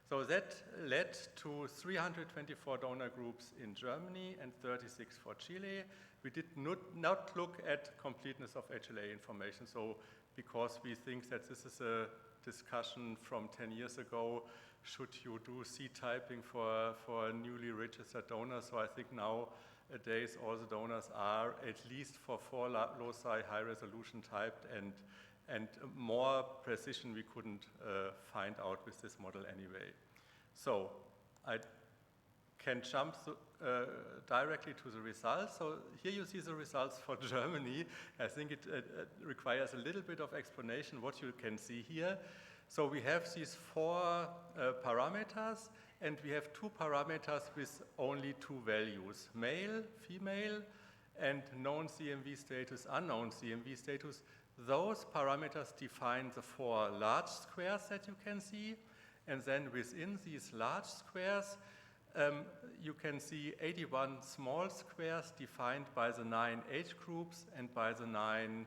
So that led to 324 donor groups in Germany and 36 for Chile. We did not look at completeness of HLA information, so because we think that this is a discussion from 10 years ago, should you do C-typing for newly registered donors? So I think nowadays all the donors are at least for 4 loci high resolution typed, and more precision we couldn't find out with this model anyway. So I can jump directly to the results. So here you see the results for Germany. I think it requires a little bit of explanation what you can see here. So we have these 4 parameters, and we have 2 parameters with only 2 values, male, female, and known CMV status, unknown CMV status. Those parameters define the 4 large squares that you can see, and then within these large squares, you can see 81 small squares defined by the 9 age groups and by the 9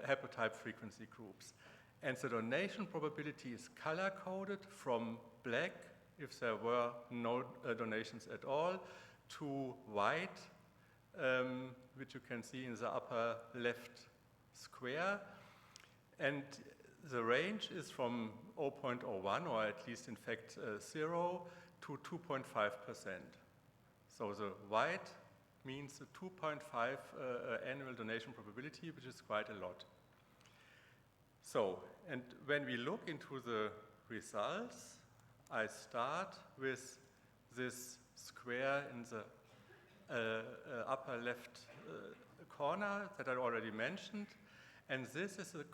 haplotype frequency groups. And the donation probability is color-coded from black, if there were no donations at all, to white, which you can see in the upper left square. And the range is from 0.01, or at least in fact 0, to 2.5%. So the white means a 2.5 annual donation probability, which is quite a lot. So, and when we look into the results, I start with this square in the upper left corner that I already mentioned. And this is the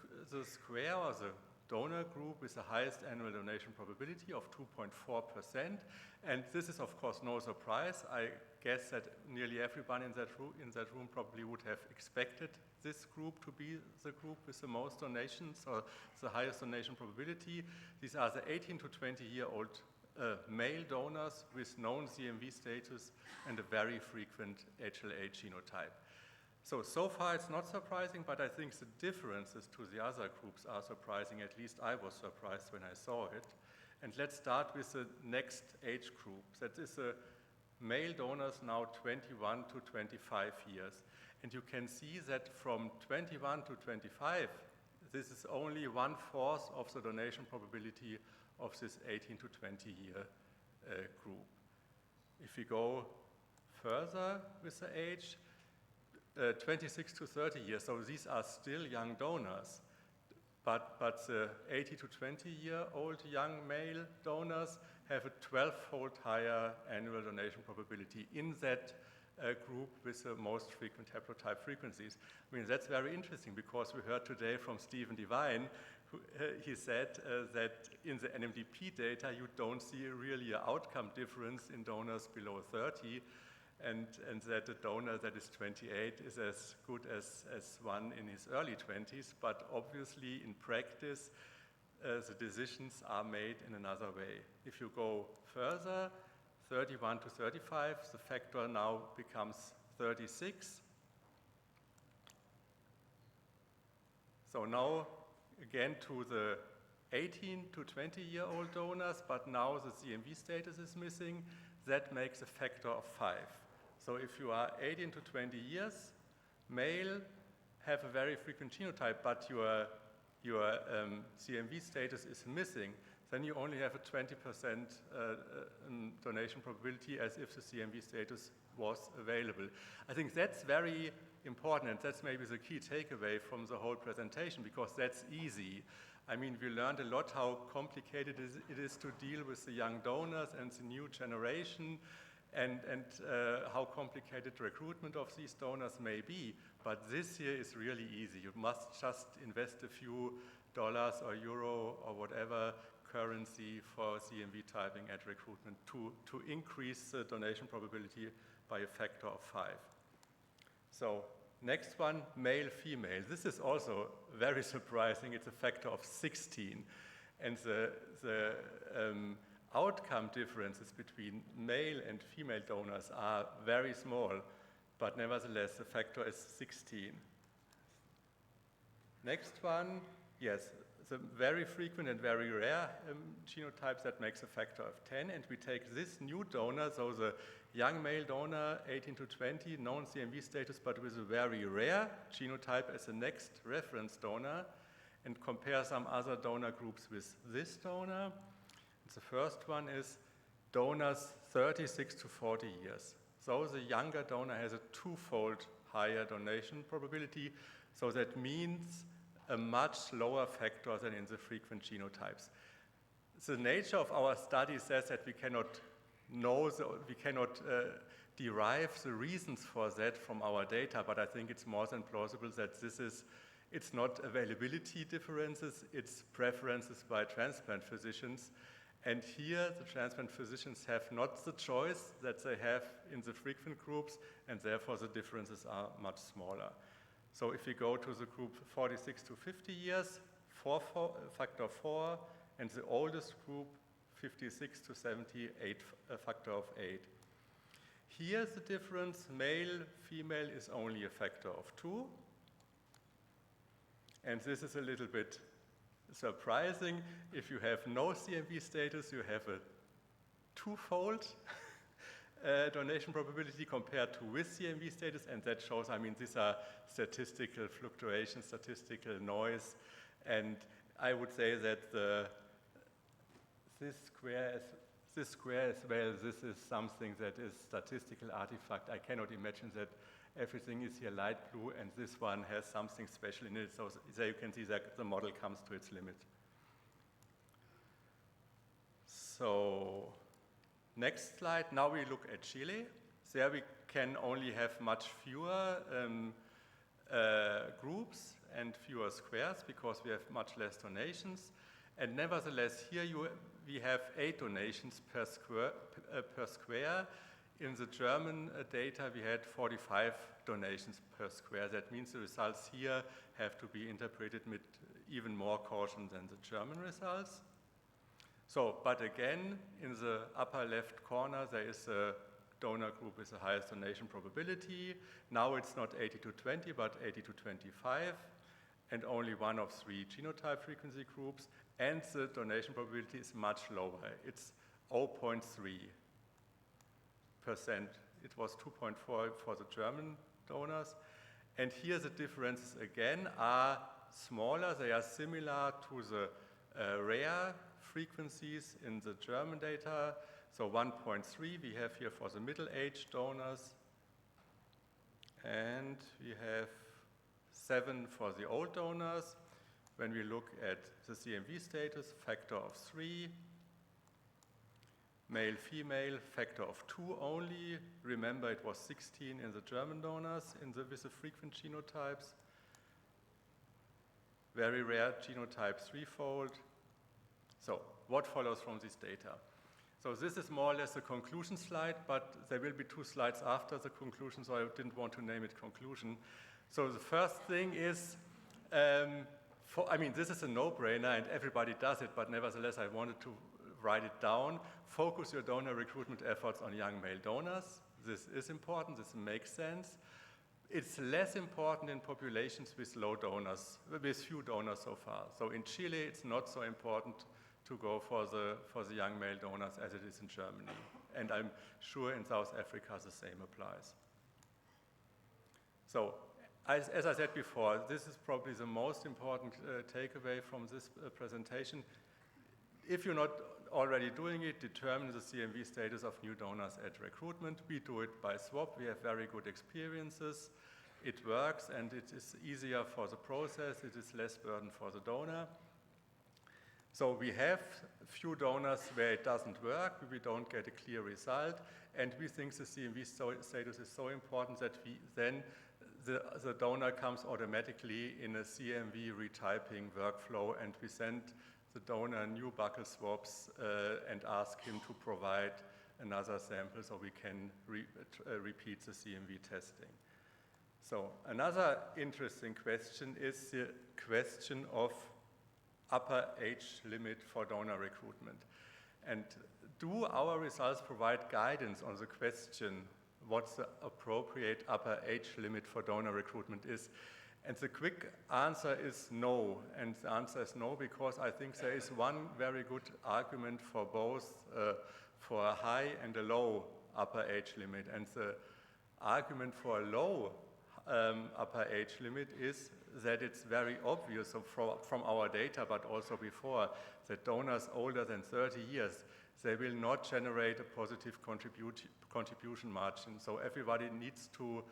square or the donor group with the highest annual donation probability of 2.4%. And this is, of course, no surprise. I guess that nearly everyone in that room probably would have expected this group to be the group with the most donations or the highest donation probability. These are the 18 to 20-year-old male donors with known CMV status and a very frequent HLA genotype. So far it's not surprising, but I think the differences to the other groups are surprising. At least I was surprised when I saw it. And let's start with the next age group. That is male donors now 21 to 25 years. And you can see that from 21 to 25, this is only 1/4 of the donation probability of this 18 to 20-year group. If we go further with the age, 26 to 30 years, so these are still young donors, but the 80 to 20-year-old young male donors have a 12-fold higher annual donation probability in that group with the most frequent haplotype frequencies. I mean, that's very interesting because we heard today from Stephen Devine, who, he said that in the NMDP data, you don't see really an outcome difference in donors below 30, and that a donor that is 28 is as good as one in his early 20s, but obviously in practice, the decisions are made in another way. If you go further, 31 to 35, the factor now becomes 36. So now, again, to the 18 to 20-year-old donors, but now the CMV status is missing, that makes a factor of 5. So if you are 18 to 20 years, male, have a very frequent genotype, but your CMV status is missing, then you only have a 20% donation probability as if the CMV status was available. I think that's very important, and that's maybe the key takeaway from the whole presentation, because that's easy. I mean, we learned a lot how complicated it is to deal with the young donors and the new generation, and how complicated recruitment of these donors may be. But this here is really easy. You must just invest a few dollars or euro or whatever currency for CMV typing at recruitment to increase the donation probability by a factor of 5. So next one, male, female. This is also very surprising. It's a factor of 16. And the outcome differences between male and female donors are very small, but nevertheless, the factor is 16. Next one, yes, the very frequent and very rare genotypes, that makes a factor of 10, and we take this new donor, so the young male donor, 18 to 20, known CMV status, but with a very rare genotype as the next reference donor, and compare some other donor groups with this donor. The first one is donors 36 to 40 years. So the younger donor has a twofold higher donation probability, so that means a much lower factor than in the frequent genotypes. The nature of our study says that we cannot derive the reasons for that from our data, but I think it's more than plausible that it's not availability differences, it's preferences by transplant physicians. And here, the transplant physicians have not the choice that they have in the frequent groups, and therefore the differences are much smaller. So if we go to the group 46 to 50 years, factor 4, and the oldest group, 56 to 78, a factor of 8. Here the difference, male, female, is only a factor of 2. And this is a little bit surprising. If you have no CMV status, you have a twofold donation probability compared to with CMV status, and that shows, I mean, these are statistical fluctuations, statistical noise, and I would say that this square as well, this is something that is statistical artifact. I cannot imagine that everything is here light blue and this one has something special in it, so there you can see that the model comes to its limit. So, next slide, now we look at Chile. There we can only have much fewer groups and fewer squares because we have much less donations. And nevertheless, here we have 8 donations per square. In the German data, we had 45 donations per square. That means the results here have to be interpreted with even more caution than the German results. So, but again, in the upper left corner, there is a donor group with the highest donation probability. Now it's not 80 to 20, but 80 to 25, and only one of 3 genotype frequency groups, and the donation probability is much lower. It's 0.3%. It was 2.4 for the German donors. And here the differences again are smaller. They are similar to the rare frequencies in the German data. So 1.3 we have here for the middle-aged donors. And we have 7 for the old donors. When we look at the CMV status, factor of 3. male-female, factor of 2 only. Remember, it was 16 in the German donors with the frequent genotypes. Very rare genotype 3-fold. So what follows from this data? So this is more or less the conclusion slide, but there will be 2 slides after the conclusion, so I didn't want to name it conclusion. So the first thing is, this is a no-brainer and everybody does it, but nevertheless I wanted to write it down. Focus your donor recruitment efforts on young male donors. This is important, this makes sense. It's less important in populations with low donors, with few donors so far. So in Chile, it's not so important to go for the young male donors as it is in Germany. And I'm sure in South Africa the same applies. So, as I said before, this is probably the most important takeaway from this presentation. If you're not already doing it, determine the CMV status of new donors at recruitment. We do it by swap. We have very good experiences. It works and it is easier for the process. It is less burden for the donor. So we have few donors where it doesn't work, we don't get a clear result, and we think the CMV status is so important that the donor comes automatically in a CMV retyping workflow, and we send the donor new buccal swabs and ask him to provide another sample so we can repeat the CMV testing. So another interesting question is the question of upper age limit for donor recruitment. And do our results provide guidance on the question what the appropriate upper age limit for donor recruitment is? And the quick answer is no. And the answer is no because I think there is one very good argument for both, for a high and a low upper age limit. And the argument for a low upper age limit is that it's very obvious from our data, but also before, that donors older than 30 years, they will not generate a positive contribution margin. So everybody needs to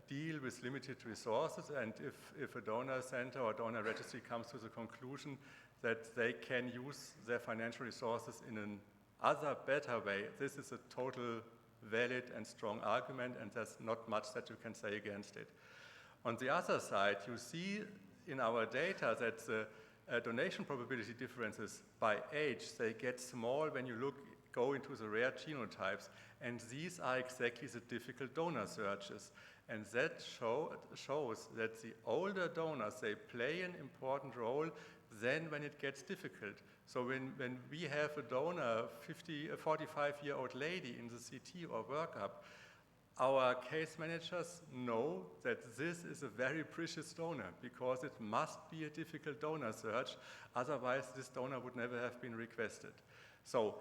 deal with limited resources, and if a donor center or donor registry comes to the conclusion that they can use their financial resources in an other better way, this is a total valid and strong argument, and there's not much that you can say against it. On the other side, you see in our data that the donation probability differences by age, they get small when you go into the rare genotypes, and these are exactly the difficult donor searches. And that shows that the older donors, they play an important role then when it gets difficult. So when we have a donor, a 45-year-old lady in the CT or workup, our case managers know that this is a very precious donor because it must be a difficult donor search, otherwise this donor would never have been requested. So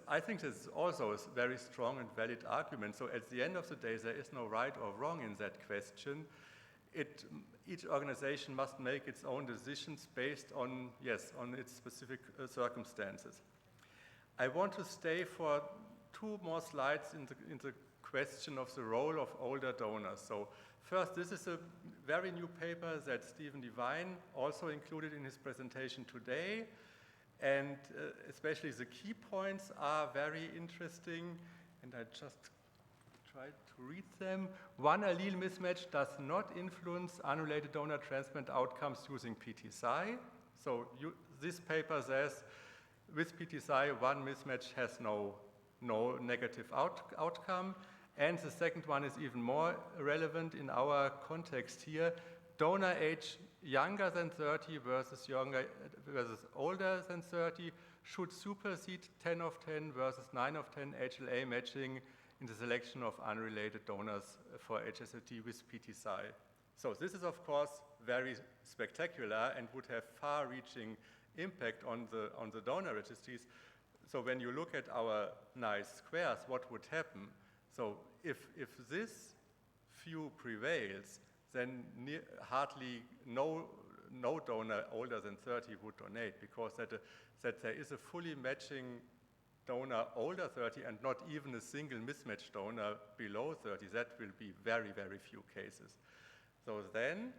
I think this is also a very strong and valid argument. So at the end of the day, there is no right or wrong in that question. Each organization must make its own decisions based on its specific circumstances. I want to stay for 2 more slides in the question of the role of older donors. So first, this is a very new paper that Stephen Devine also included in his presentation today. And especially the key points are very interesting, and I just try to read them. One allele mismatch does not influence unrelated donor transplant outcomes using PTSI. So this paper says with PTSI, one mismatch has no negative outcome. And the second one is even more relevant in our context here. Donor age younger than 30 versus older than 30 should supersede 10 of 10 versus 9 of 10 HLA matching in the selection of unrelated donors for HSLT with PTSI. So this is, of course, very spectacular and would have far-reaching impact on the donor registries. So when you look at our nice squares, what would happen? So if this view prevails, then hardly no donor older than 30 would donate, because that there is a fully matching donor older 30 and not even a single mismatched donor below 30. That will be very, very few cases. So then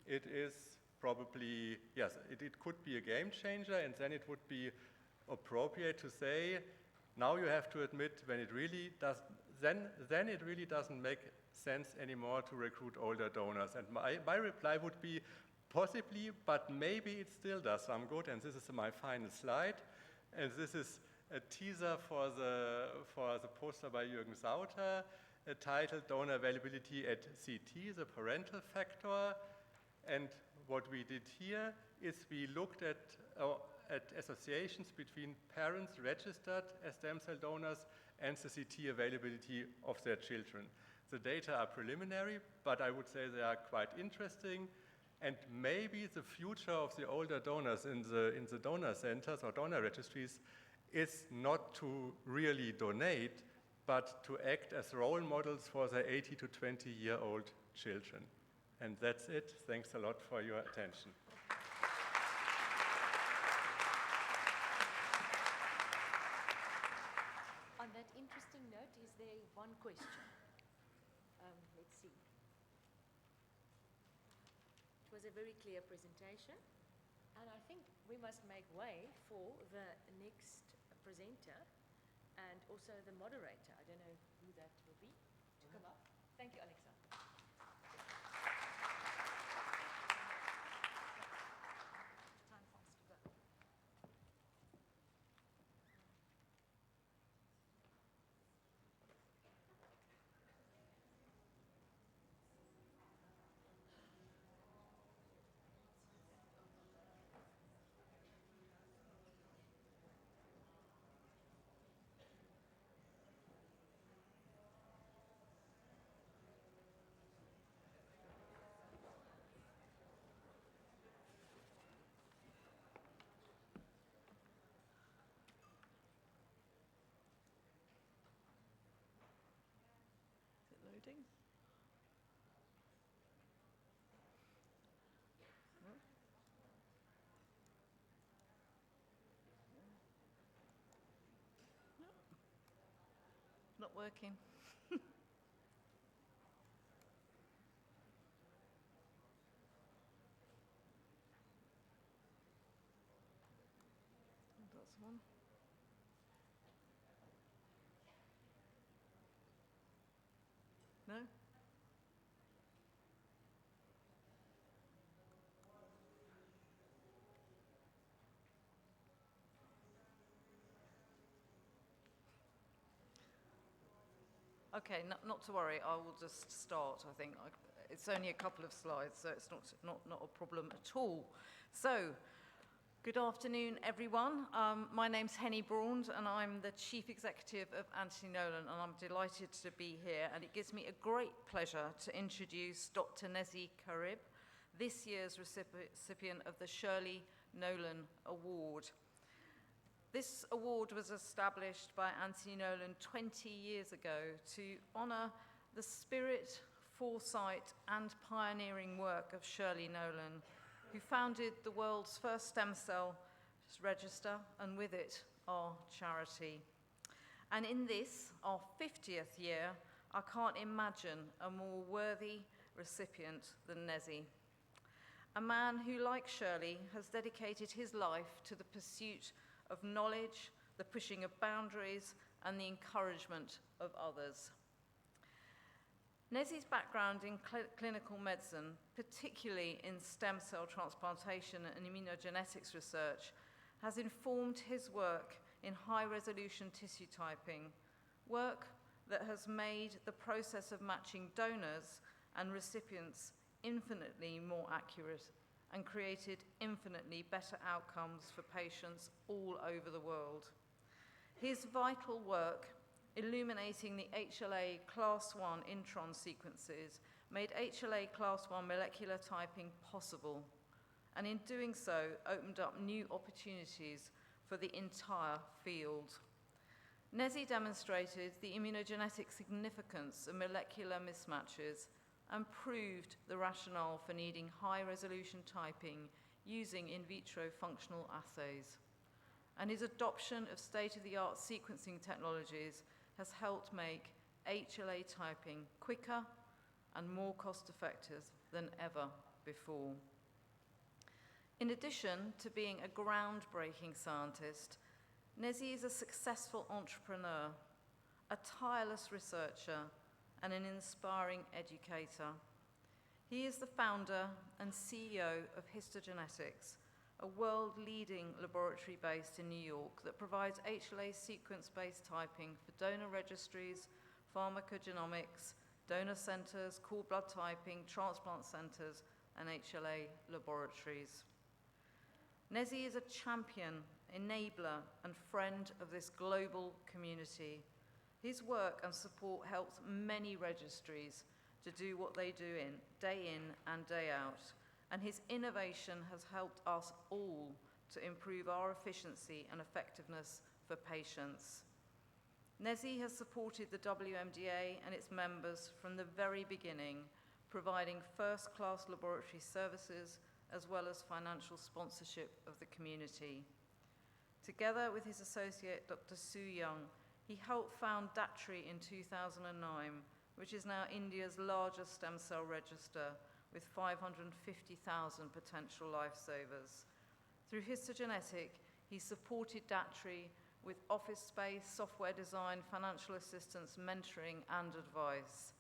it is probably, yes, it could be a game changer, and then it would be appropriate to say, Now you have to admit when it really does, then it really doesn't make sense anymore to recruit older donors. And my reply would be possibly, but maybe it still does some good. And this is my final slide. And this is a teaser for the poster by Jürgen Sauter, titled Donor Availability at CT, the Parental Factor. And what we did here is we looked at associations between parents registered as stem cell donors and the CT availability of their children. The data are preliminary, but I would say they are quite interesting. And maybe the future of the older donors in the donor centers or donor registries is not to really donate, but to act as role models for their 80 to 20-year-old children. And that's it. Thanks a lot for your attention. On that interesting note, is there one question? Let's see. It was a very clear presentation, and I think we must make way for the next presenter and also the moderator. I don't know who that will be to come up. Thank you, Alexa. Time fast to go. Loading. Not working. That's one. No? Okay, not to worry, I will just start, I think. It's only a couple of slides, so it's not a problem at all. So, good afternoon, everyone. My name's Henny Braund, and I'm the Chief Executive of Anthony Nolan, and I'm delighted to be here. And it gives me a great pleasure to introduce Dr. Nezi Karib, this year's recipient of the Shirley Nolan Award. This award was established by Anthony Nolan 20 years ago to honour the spirit, foresight, and pioneering work of Shirley Nolan, who founded the world's first stem cell register, and with it, our charity. And in this, our 50th year, I can't imagine a more worthy recipient than Nezi. A man who, like Shirley, has dedicated his life to the pursuit of knowledge, the pushing of boundaries, and the encouragement of others. Nezi's background in clinical medicine, particularly in stem cell transplantation and immunogenetics research, has informed his work in high-resolution tissue typing, work that has made the process of matching donors and recipients infinitely more accurate and created infinitely better outcomes for patients all over the world. His vital work illuminating the HLA class 1 intron sequences made HLA class 1 molecular typing possible, and in doing so opened up new opportunities for the entire field. Nezi demonstrated the immunogenetic significance of molecular mismatches and proved the rationale for needing high-resolution typing using in vitro functional assays. And his adoption of state-of-the-art sequencing technologies has helped make HLA typing quicker and more cost-effective than ever before. In addition to being a groundbreaking scientist, Nezi is a successful entrepreneur, a tireless researcher, and an inspiring educator. He is the founder and CEO of Histogenetics, a world-leading laboratory based in New York that provides HLA sequence-based typing for donor registries, pharmacogenomics, donor centers, cord blood typing, transplant centers, and HLA laboratories. Nezi is a champion, enabler, and friend of this global community. His work and support helps many registries to do what they do day in and day out, and his innovation has helped us all to improve our efficiency and effectiveness for patients. Nezi has supported the WMDA and its members from the very beginning, providing first-class laboratory services as well as financial sponsorship of the community. Together with his associate, Dr. Su Young, he helped found DATRI in 2009, which is now India's largest stem cell register with 550,000 potential lifesavers. Through Histogenetic, he supported DATRI with office space, software design, financial assistance, mentoring, and advice.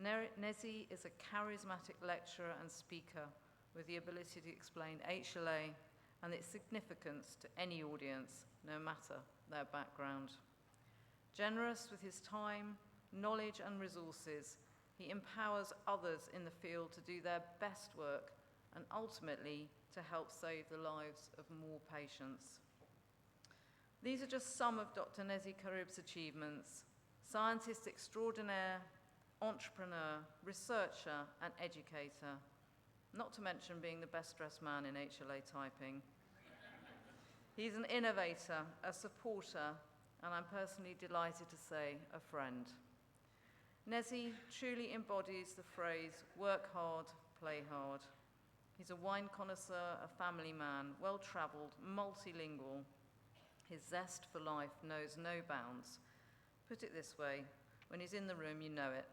Nezi is a charismatic lecturer and speaker with the ability to explain HLA and its significance to any audience, no matter their background. Generous with his time, knowledge, and resources, he empowers others in the field to do their best work and ultimately to help save the lives of more patients. These are just some of Dr. Nezi Karib's achievements: scientist extraordinaire, entrepreneur, researcher, and educator, not to mention being the best dressed man in HLA typing. He's an innovator, a supporter, and I'm personally delighted to say a friend. Nezi truly embodies the phrase, work hard, play hard. He's a wine connoisseur, a family man, well-traveled, multilingual. His zest for life knows no bounds. Put it this way, when he's in the room, you know it,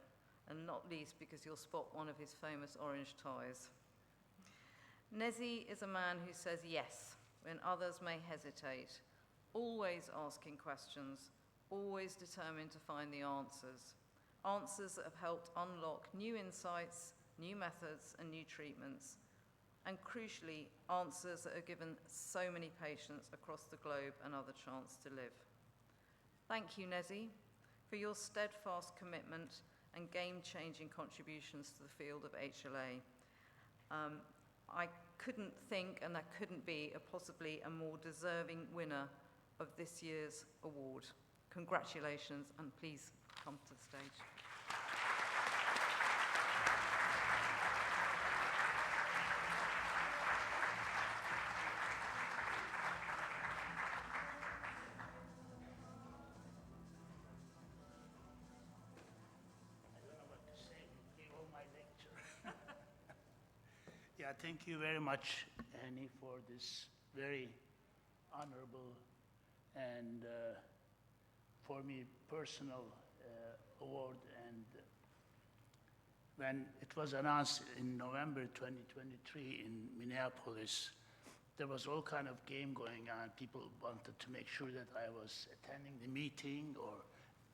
and not least because you'll spot one of his famous orange ties. Nezi is a man who says yes when others may hesitate, always asking questions, always determined to find the answers. Answers that have helped unlock new insights, new methods, and new treatments. And crucially, answers that have given so many patients across the globe another chance to live. Thank you, Nezi, for your steadfast commitment and game-changing contributions to the field of HLA. I couldn't think, and there couldn't be possibly a more deserving winner of this year's award. Congratulations, and please come to the stage. Yeah, thank you very much, Annie, for this very honorable and for me personal award. And when it was announced in November 2023 in Minneapolis, there was all kind of game going on. People wanted to make sure that I was attending the meeting, or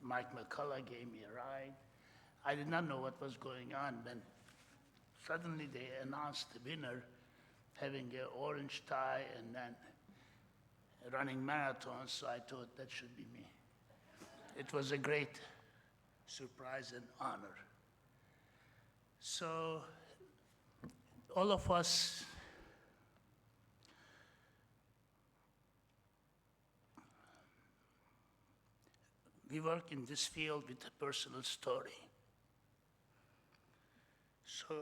Mike McCullough gave me a ride. I did not know what was going on. Then suddenly they announced the winner having an orange tie and then running marathons, so I thought that should be me. It was a great surprise and honor. So all of us we work in this field with a personal story. So,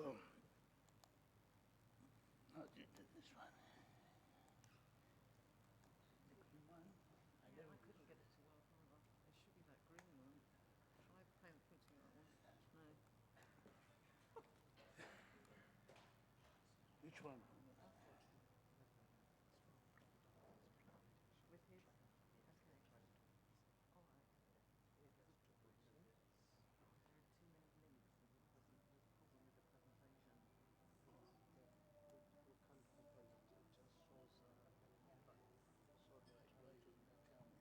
oh, this one. The green one? I couldn't get it to work. It should be that green one. Try putting that one. No. Which one? With his? Okay. All right. There are too many links.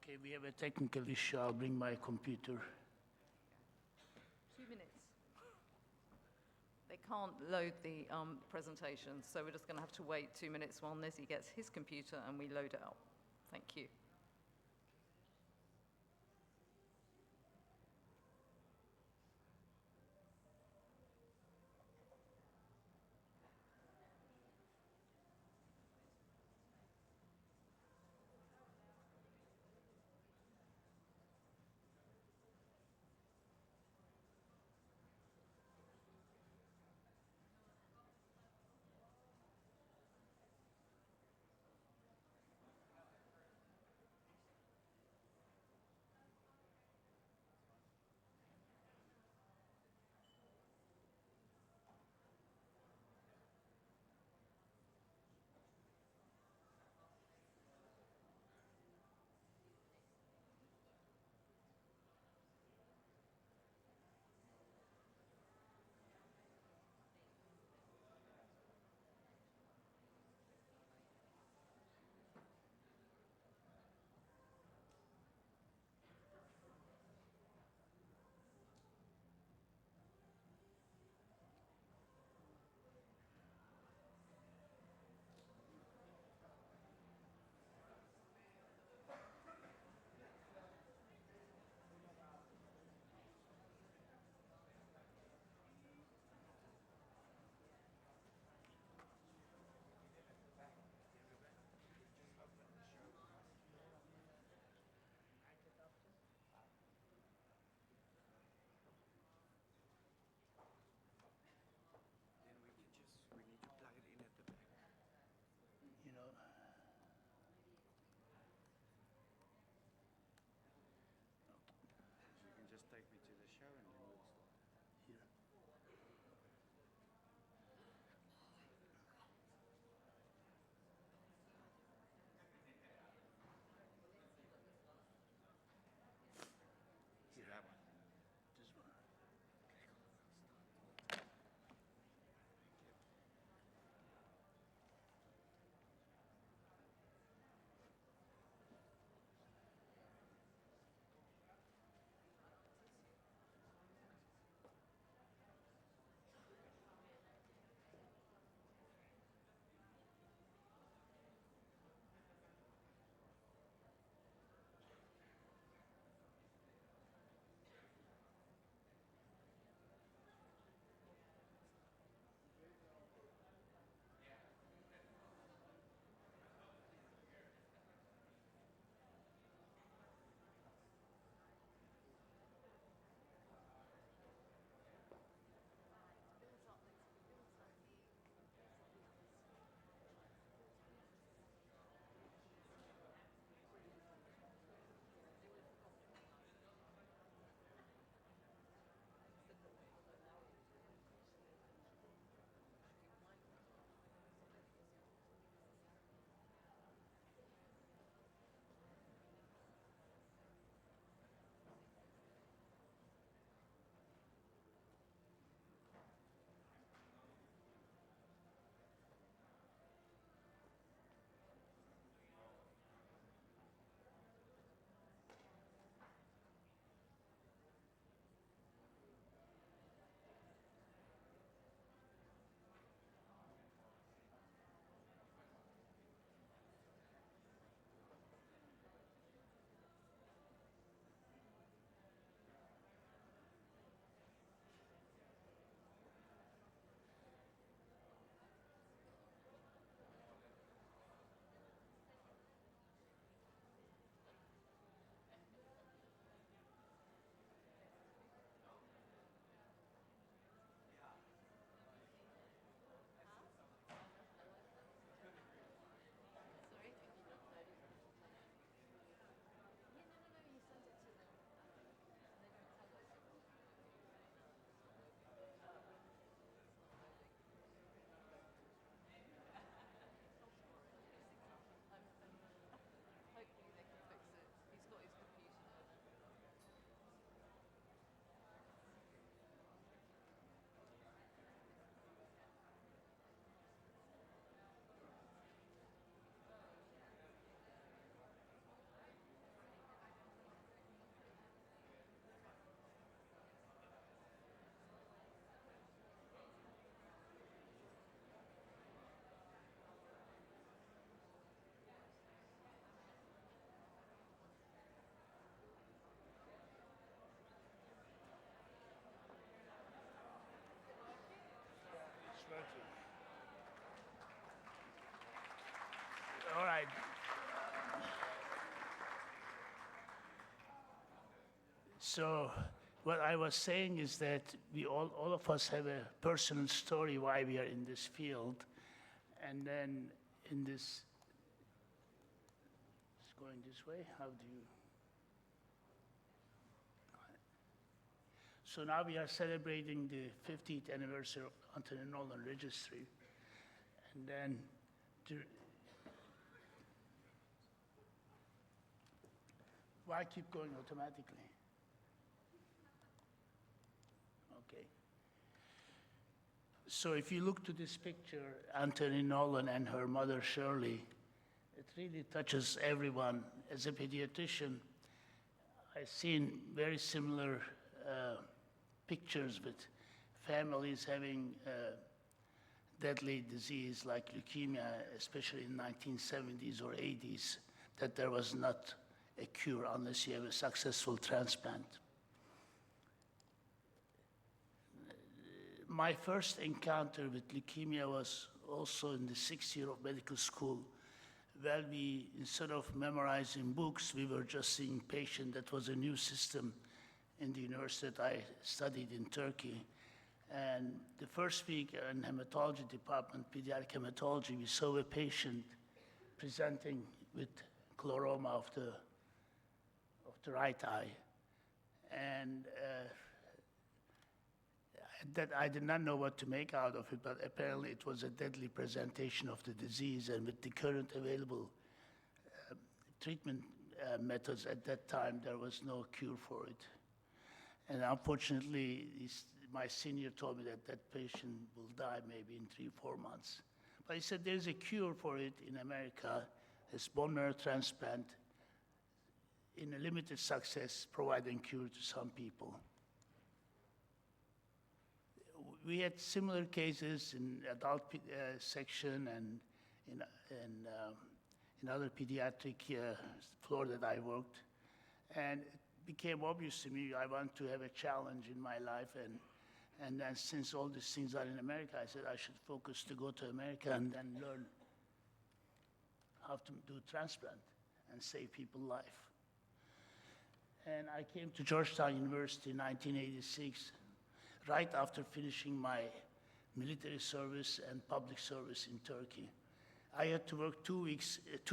Okay, we have a technical issue. I'll bring my computer. 2 minutes. They can't load the presentation, so we're just going to have to wait 2 minutes while Nezzy gets his computer and we load it up. Thank you. All right. So what I was saying is that we all of us have a personal story why we are in this field. And then in this, it's going this way, how do you? So now we are celebrating the 50th anniversary of Anthony Nolan Registry. And then, why keep going automatically? Okay. So if you look to this picture, Anthony Nolan and her mother Shirley, it really touches everyone. As a pediatrician, I've seen very similar pictures with families having deadly disease like leukemia, especially in 1970s or 80s, that there was not a cure unless you have a successful transplant. My first encounter with leukemia was also in the 6th year of medical school. Well, instead of memorizing books, we were just seeing patients. That was a new system in the university that I studied in Turkey. And the first week in hematology department, pediatric hematology, we saw a patient presenting with chloroma of the right eye. And that I did not know what to make out of it, but apparently it was a deadly presentation of the disease, and with the current available treatment methods at that time, there was no cure for it. And unfortunately, my senior told me that that patient will die maybe in 3-4 months. But he said there's a cure for it in America. It's bone marrow transplant in a limited success, providing cure to some people. We had similar cases in adult section and in other pediatric floor that I worked. And it became obvious to me I want to have a challenge in my life. And then since all these things are in America, I said I should focus to go to America and then learn how to do transplant and save people's life. And I came to Georgetown University in 1986, right after finishing my military service and public service in Turkey. I had to work 2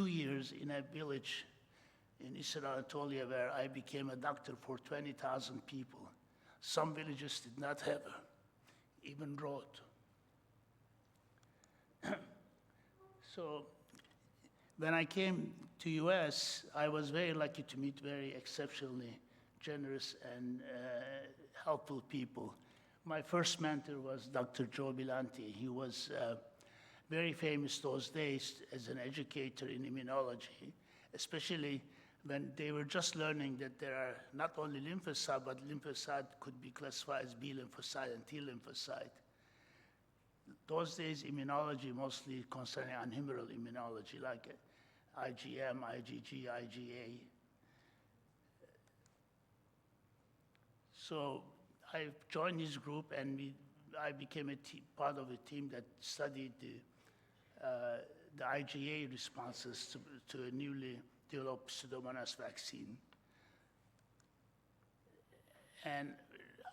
years in a village in Eastern Anatolia where I became a doctor for 20,000 people. Some villages did not have even road. So when I came to US, I was very lucky to meet very exceptionally generous and helpful people. My first mentor was Dr. Joe Bilanti. He was very famous those days as an educator in immunology, especially when they were just learning that there are not only lymphocyte, but lymphocyte could be classified as B lymphocyte and T lymphocyte. Those days, immunology mostly concerning antihumoral immunology, like IgM, IgG, IgA. So I joined his group, and I became part of a team that studied the IgA responses to a newly developed Pseudomonas vaccine. And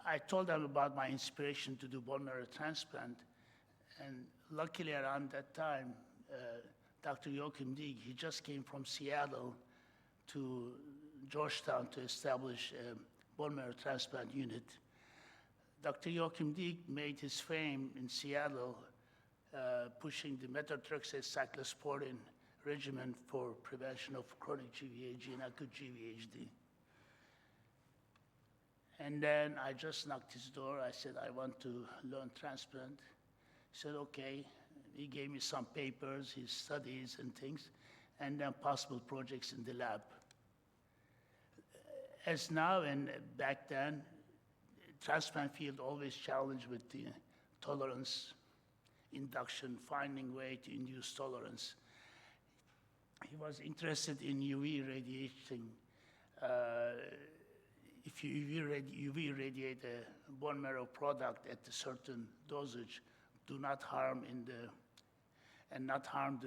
I told them about my inspiration to do bone marrow transplant. And luckily around that time, Dr. Joachim Dieg, he just came from Seattle to Georgetown to establish a bone marrow transplant unit. Dr. Joachim Dieg made his fame in Seattle pushing the methotrexate cyclosporin regimen for prevention of chronic GVHD and acute GVHD. And then I just knocked his door. I said, I want to learn transplant. He said, okay. He gave me some papers, his studies and things, and then possible projects in the lab. As now and back then, transplant field always challenged with the tolerance induction, finding way to induce tolerance. He was interested in UV radiation. If you UV radiate a bone marrow product at a certain dosage, do not harm and not harm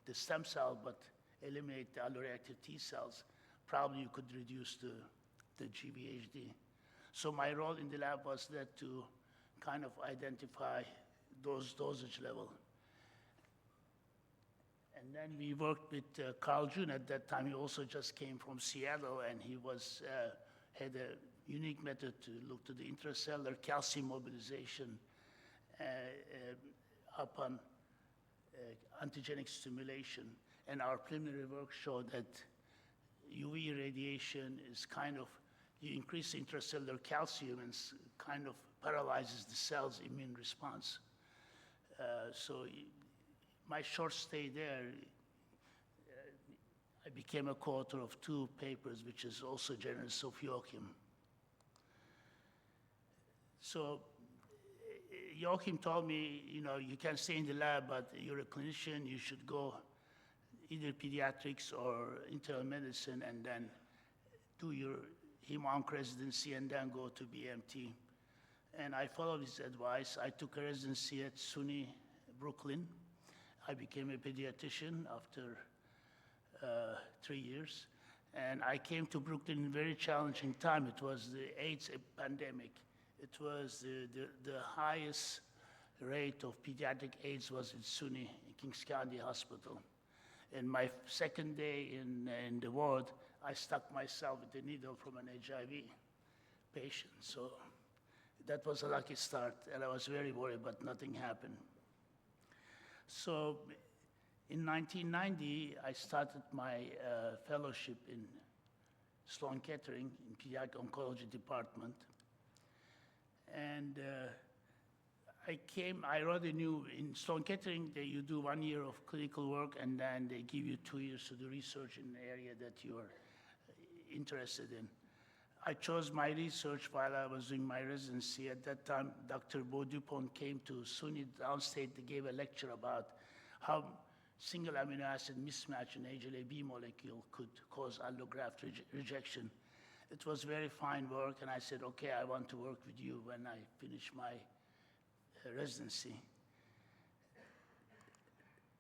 the stem cell, but eliminate the alloreactive T cells, probably you could reduce the GVHD. So my role in the lab was that to kind of identify those dosage level. And then we worked with Carl June at that time. He also just came from Seattle, and he was had a unique method to look to the intracellular calcium mobilization upon antigenic stimulation. And our preliminary work showed that UV radiation is kind of, you increase intracellular calcium and kind of paralyzes the cell's immune response. So my short stay there, I became a co-author of 2 papers, which is also generous of Joachim. So Joachim told me, you know, you can stay in the lab, but you're a clinician, you should go either pediatrics or internal medicine and then do your hem-onc residency and then go to BMT. And I followed his advice. I took a residency at SUNY Brooklyn. I became a pediatrician after 3 years. And I came to Brooklyn in a very challenging time. It was the AIDS pandemic. It was the highest rate of pediatric AIDS was in SUNY, in Kings County Hospital. And my second day in the ward, I stuck myself with a needle from an HIV patient. So that was a lucky start, and I was very worried, but nothing happened. So in 1990, I started my fellowship in Sloan Kettering in pediatric oncology department. And I already knew in Sloan Kettering that you do 1 year of clinical work and then they give you 2 years to do research in the area that you are interested in. I chose my research while I was doing my residency. At that time, Dr. Beau Dupont came to SUNY downstate to give a lecture about how single amino acid mismatch in HLA-B molecule could cause allograft rejection. It was very fine work, and I said, okay, I want to work with you when I finish my residency.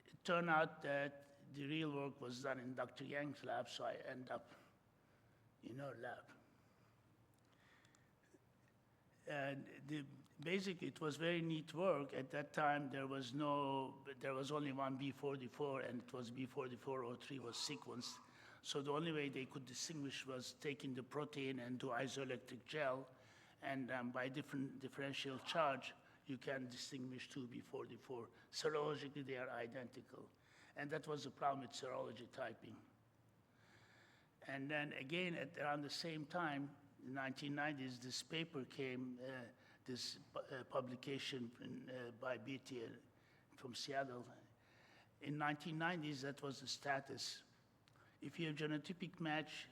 It turned out that the real work was done in Dr. Yang's lab, so I end up in her lab. And basically, it was very neat work. At that time, there was only one B44, and it was B4403 was sequenced. So the only way they could distinguish was taking the protein and do isoelectric gel, and by differential charge, you can distinguish 2 B44. Serologically, they are identical. And that was the problem with serology typing. And then again, around the same time, in the 1990s, this paper came, this publication by BT from Seattle. In 1990s, that was the status. If you have genotypic match,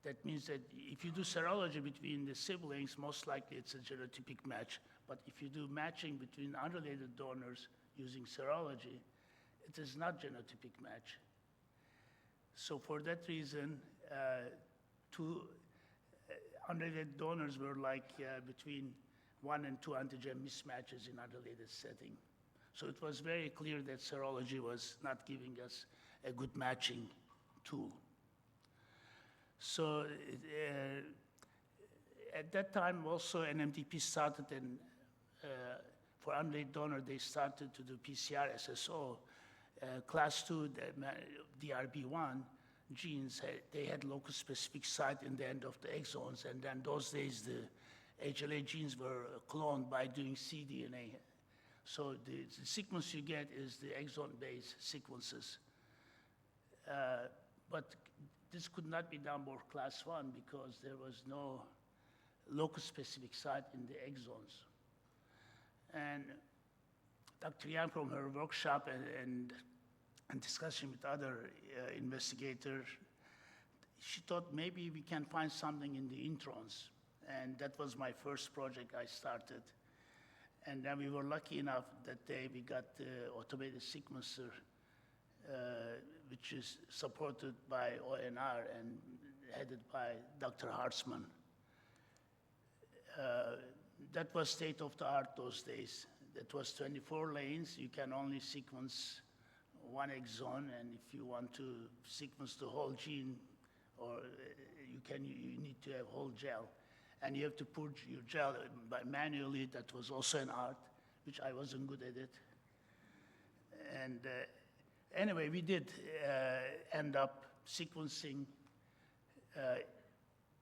that means that if you do serology between the siblings, most likely it's a genotypic match. But if you do matching between unrelated donors using serology, it is not genotypic match. So for that reason, 2 unrelated donors were like between 1 and 2 antigen mismatches in unrelated setting. So it was very clear that serology was not giving us a good matching tool. So at that time also NMDP started and for unrelated donor they started to do PCR SSO. Class 2 DRB1 genes, they had locus specific site in the end of the exons, and then those days the HLA genes were cloned by doing cDNA. So the sequence you get is the exon-based sequences. But this could not be done for class 1 because there was no locus-specific site in the exons. And Dr. Yang from her workshop and discussion with other investigators, she thought maybe we can find something in the introns. And that was my first project I started. And then we were lucky enough that day we got the automated sequencer, which is supported by ONR and headed by Dr. Hartzman. That was state of the art those days. That was 24 lanes. You can only sequence one exon, and if you want to sequence the whole gene, or you need to have whole gel. And you have to purge your gel manually. That was also an art, which I wasn't good at it. And anyway, we did end up sequencing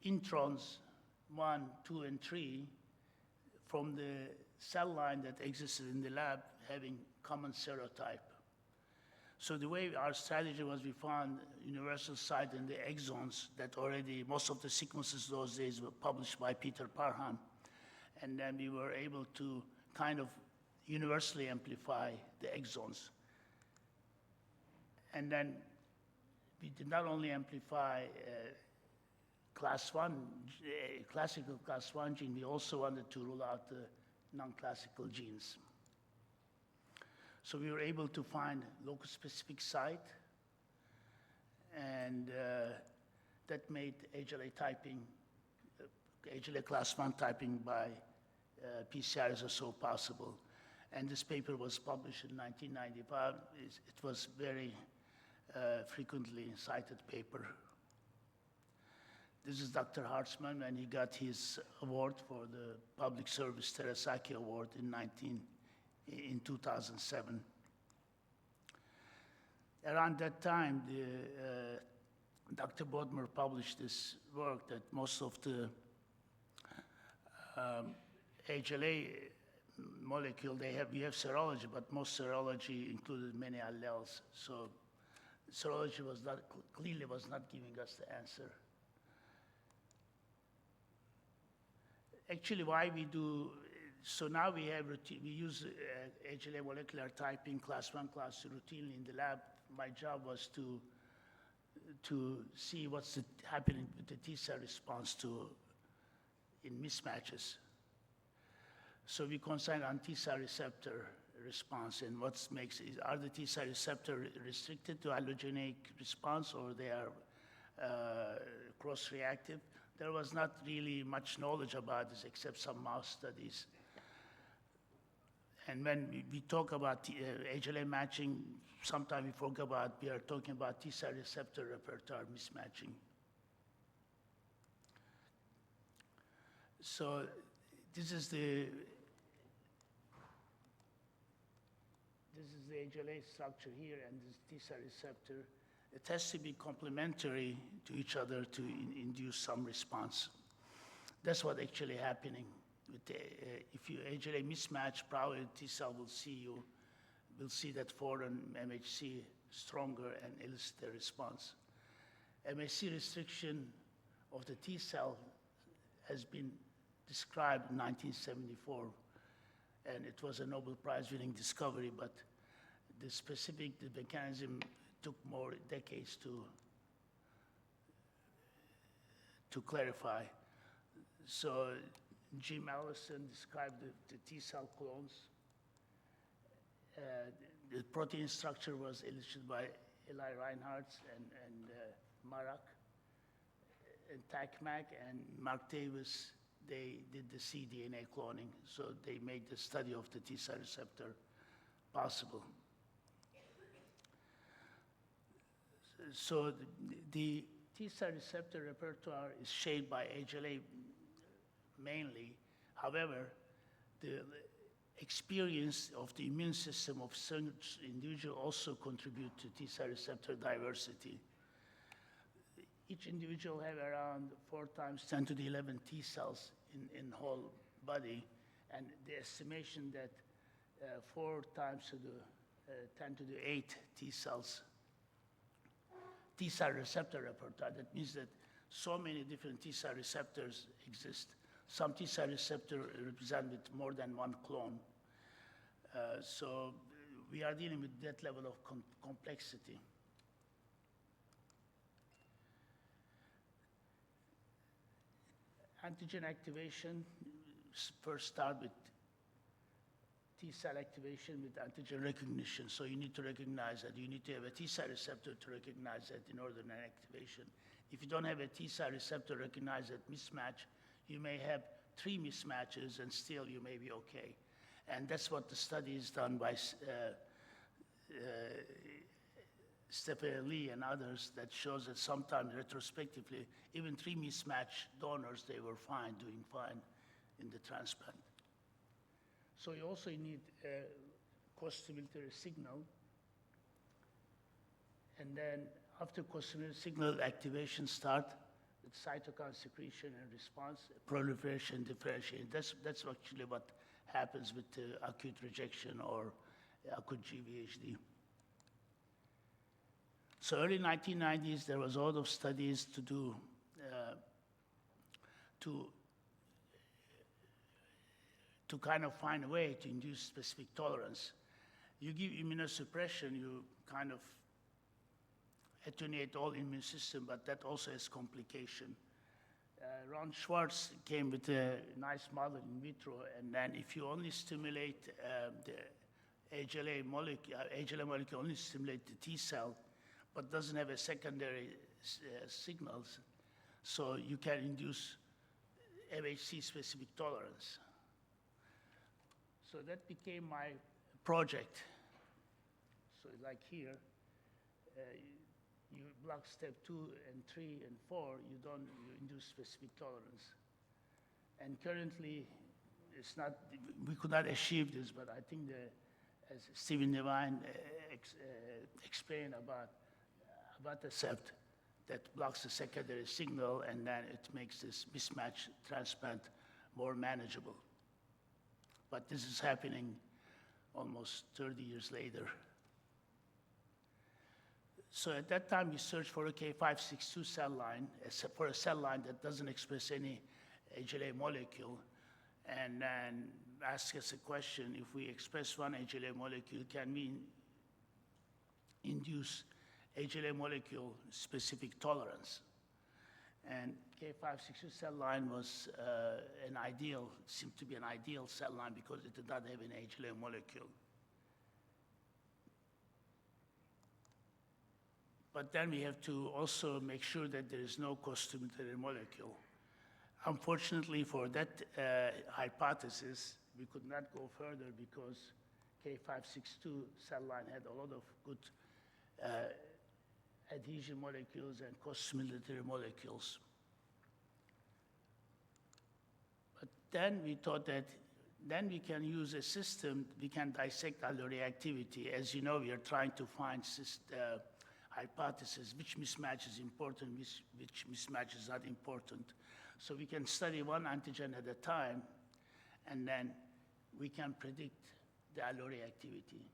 introns 1, 2, and 3 from the cell line that existed in the lab having common serotype. So the way our strategy was, we found universal site in the exons that already, most of the sequences those days were published by Peter Parham. And then we were able to kind of universally amplify the exons. And then we did not only amplify classical class 1 gene, we also wanted to rule out the non-classical genes. So we were able to find locus-specific site, and that made HLA typing, HLA class 1 typing by PCRs also possible. And this paper was published in 1995. It was very frequently cited paper. This is Dr. Hartzman, and he got his award for the Public Service Terasaki Award in 2007. Around that time, Dr. Bodmer published this work that most of the HLA molecule, we have serology, but most serology included many alleles. So serology clearly was not giving us the answer. Actually, why we do, so now we use HLA molecular typing class 1, class 2 routinely in the lab. My job was to see what's happening with the T-cell response in mismatches. So we consider on T-cell receptor response, and are the T-cell receptor restricted to allogeneic response, or they are cross-reactive? There was not really much knowledge about this except some mouse studies. And when we talk about HLA matching, sometimes we are talking about T-cell receptor repertoire mismatching. So this is the HLA structure here, and this T-cell receptor. It has to be complementary to each other to induce some response. That's what actually happening. If you HLA mismatch, probably T-cell will see that foreign MHC stronger and elicit a response. MHC restriction of the T-cell has been described in 1974, and it was a Nobel Prize-winning discovery, but the mechanism took more decades to clarify. So Jim Allison described the T-cell clones. The protein structure was illustrated by Eli Reinhardt and Marak and TACMAC, and Mark Davis. They did the cDNA cloning, so they made the study of the T-cell receptor possible. So the T-cell receptor repertoire is shaped by HLA mainly. However, the experience of the immune system of certain individual also contribute to T-cell receptor diversity. Each individual have around 4 times 10 to the 11 T cells in whole body, and the estimation that 4 times to the 10 to the 8 T cells, T-cell receptor repertoire. That means that so many different T-cell receptors exist. Some T-cell receptor represent with more than one clone. So we are dealing with that level of complexity. Antigen activation, first start with T-cell activation with antigen recognition. So you need to recognize that. You need to have a T-cell receptor to recognize that in order to activation. If you don't have a T-cell receptor to recognize that mismatch, you may have 3 mismatches and still you may be okay. And that's what the study is done by Stephen Lee and others that shows that sometimes retrospectively, even 3 mismatched donors, they were fine, doing fine in the transplant. So you also need a costimulatory signal. And then after costimulatory signal activation start, with cytokine secretion and response, proliferation, differentiation. That's actually what happens with acute rejection or acute GVHD. So early 1990s, there was a lot of studies to do to kind of find a way to induce specific tolerance. You give immunosuppression, you kind of attenuate all immune system, but that also has complication. Ron Schwartz came with a nice model in vitro, and then if you only stimulate the HLA molecule only stimulate the T cell, but doesn't have a secondary signals, so you can induce MHC-specific tolerance. So that became my project. So like here, you block step 2 and 3 and 4, you induce specific tolerance. And currently, it's not, we could not achieve this, but I think as Stephen Devine explained about abatacept, that blocks the secondary signal, and then it makes this mismatch transplant more manageable. But this is happening almost 30 years later. So at that time, we searched for a K562 cell line, for a cell line that doesn't express any HLA molecule, and then ask us a question: if we express one HLA molecule, can we induce HLA molecule specific tolerance? And K562 cell line was seemed to be an ideal cell line because it did not have an HLA molecule. But then we have to also make sure that there is no costimulatory molecule. Unfortunately, for that hypothesis, we could not go further because K562 cell line had a lot of good adhesion molecules and costimulatory molecules. But then we thought that then we can use a system, we can dissect alloreactivity. As you know, we are trying to find hypothesis, which mismatch is important, which mismatch is not important. So we can study one antigen at a time, and then we can predict the alloreactivity.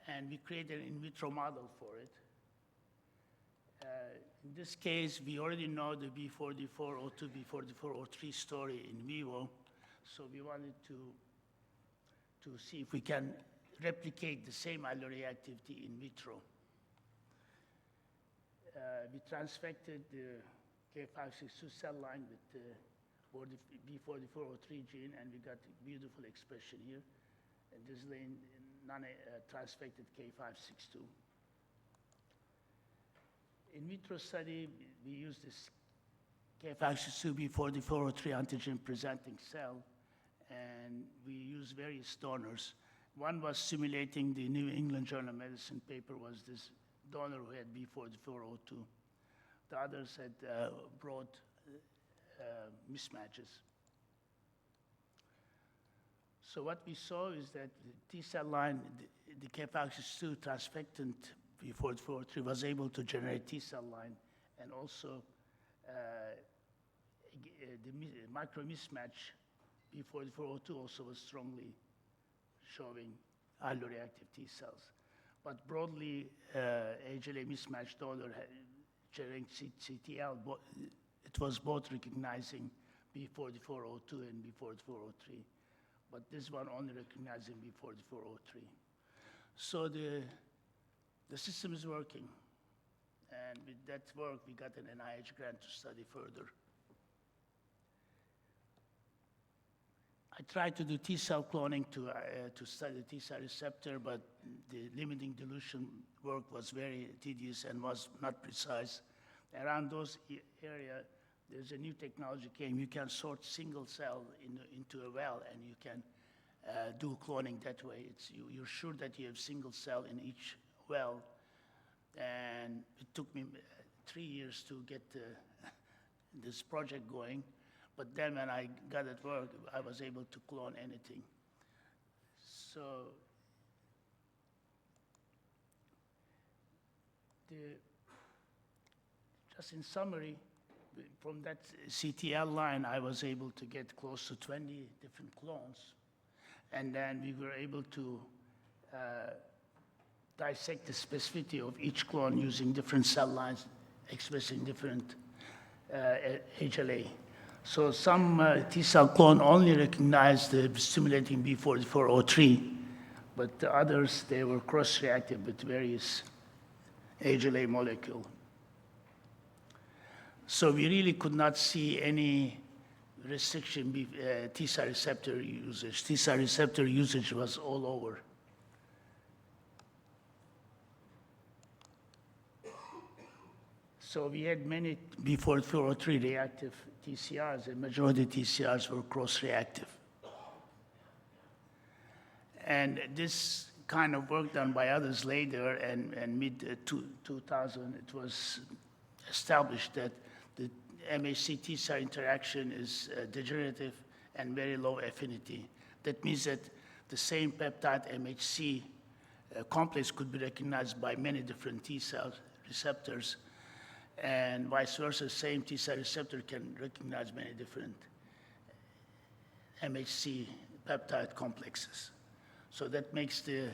And we created an in vitro model for it. In this case, we already know the B4402, B4403 story in vivo, so we wanted to see if we can replicate the same alloreactivity in vitro. We transfected the K562 cell line with the B4403 gene, and we got beautiful expression here. And this is the non-transfected K562. In vitro study, we used this K562 B4403 antigen presenting cell, and we used various donors. One was simulating the New England Journal of Medicine paper, was this donor who had B4402. The others had broad mismatches. So what we saw is that the T cell line, the K562 transfectant B4403 was able to generate T cell line, and also the micro mismatch B4402 also was strongly showing alloreactive T cells. But broadly, HLA mismatch donor generating CTL, it was both recognizing B4402 and B4403. But this one only recognizing B4403. So the system is working. And with that work, we got an NIH grant to study further. I tried to do T cell cloning to study the T cell receptor, but the limiting dilution work was very tedious and was not precise. Around those areas, there's a new technology came. You can sort single cell into a well, and you can do cloning that way. You're sure that you have single cell in each well, And it took me 3 years to get this project going. But then when I got it work, I was able to clone anything. So just in summary, from that CTL line, I was able to get close to 20 different clones. And then we were able to dissect the specificity of each clone using different cell lines expressing different HLA. So some T-cell clone only recognized the stimulating B4403, but the others, they were cross-reactive with various HLA molecule. So we really could not see any restriction T-cell receptor usage. T-cell receptor usage was all over. So we had many B4403 reactive TCRs, and majority TCRs were cross-reactive. And this kind of work done by others later, and mid-2000, it was established that the MHC T-cell interaction is degenerative and very low affinity. That means that the same peptide MHC complex could be recognized by many different T-cell receptors, and vice versa, same T-cell receptor can recognize many different MHC peptide complexes. So that makes the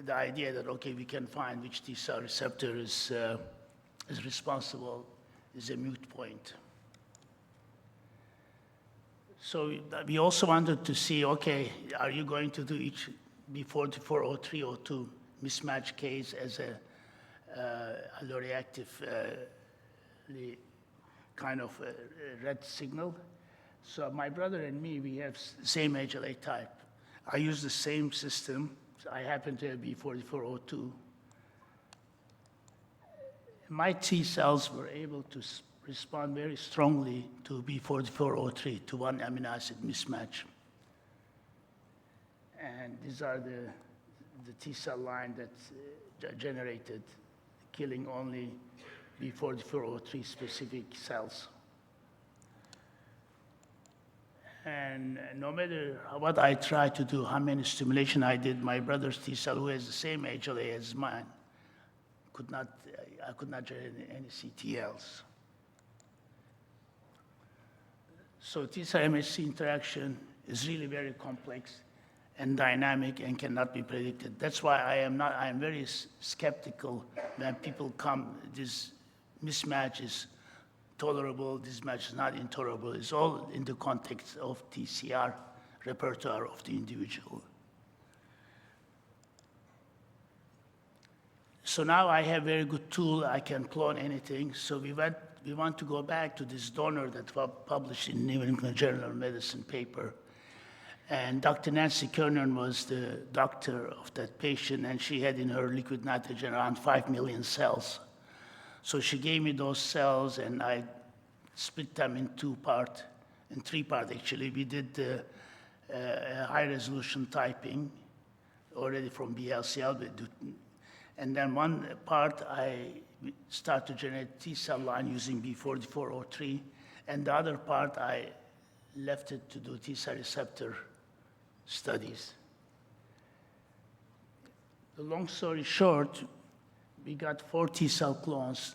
idea that, okay, we can find which T-cell receptor is responsible is a moot point. So we also wanted to see, okay, are you going to do each B440302 mismatch case as a alloreactive kind of red signal? So my brother and me, we have same HLA type. I use the same system. I happen to have B4402. My T cells were able to respond very strongly to B4403, to one amino acid mismatch. And these are the T cell line that's generated, killing only B4403 specific cells. And no matter what I tried to do, how many stimulation I did, my brother's T cell, who has the same HLA as mine, I could not generate any CTLs. So T-cell MHC interaction is really very complex and dynamic and cannot be predicted. That's why I am very skeptical when people come, this mismatch is tolerable, this match is not intolerable. It's all in the context of TCR repertoire of the individual. So now I have a very good tool. I can clone anything. So we want to go back to this donor that was published in New England Journal of Medicine paper. And Dr. Nancy Kernan was the doctor of that patient, and she had in her liquid nitrogen around 5 million cells. So she gave me those cells, and I split them in three parts actually. We did the high-resolution typing already from BLCL. And then one part, I start to generate T-cell line using B4403, and the other part, I left it to do T-cell receptor studies. The long story short, we got 4 T-cell clones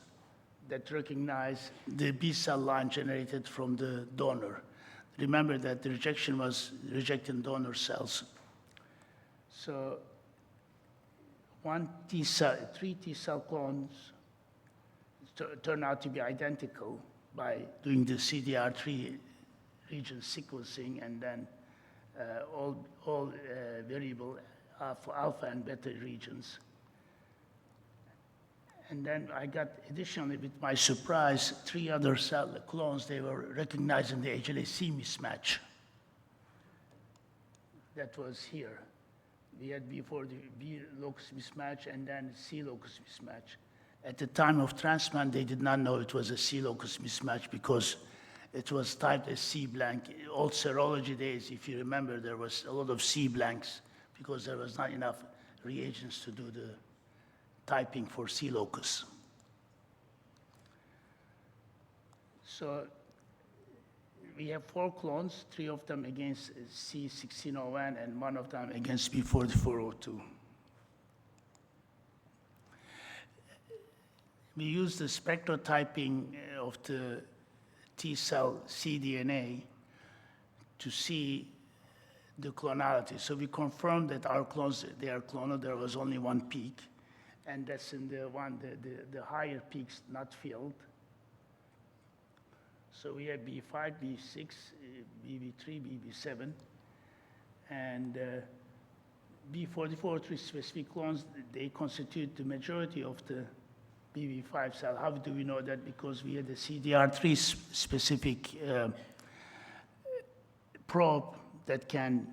that recognize the B-cell line generated from the donor. Remember that the rejection was rejecting donor cells. So 3 T-cell clones turn out to be identical by doing the CDR3 region sequencing, and then all variable alpha and beta regions. And then I got, additionally, with my surprise, 3 other cell clones, they were recognizing the HLA-C mismatch. That was here. We had before the B locus mismatch and then C locus mismatch. At the time of transplant, they did not know it was a C locus mismatch because it was typed as C blank. Old serology days, if you remember, there was a lot of C blanks because there was not enough reagents to do the typing for C locus. So we have 4 clones, 3 of them against C1601 and 1 of them against B4402. We use the spectrotyping of the T cell cDNA to see the clonality. So we confirmed that our clones, they are clonal. There was only 1 peak, and that's in the higher peaks not filled. So we have B5, B6, BB3, BB7, and B44 specific clones, they constitute the majority of the BB5 cell. How do we know that? Because we had the CDR3 specific probe that can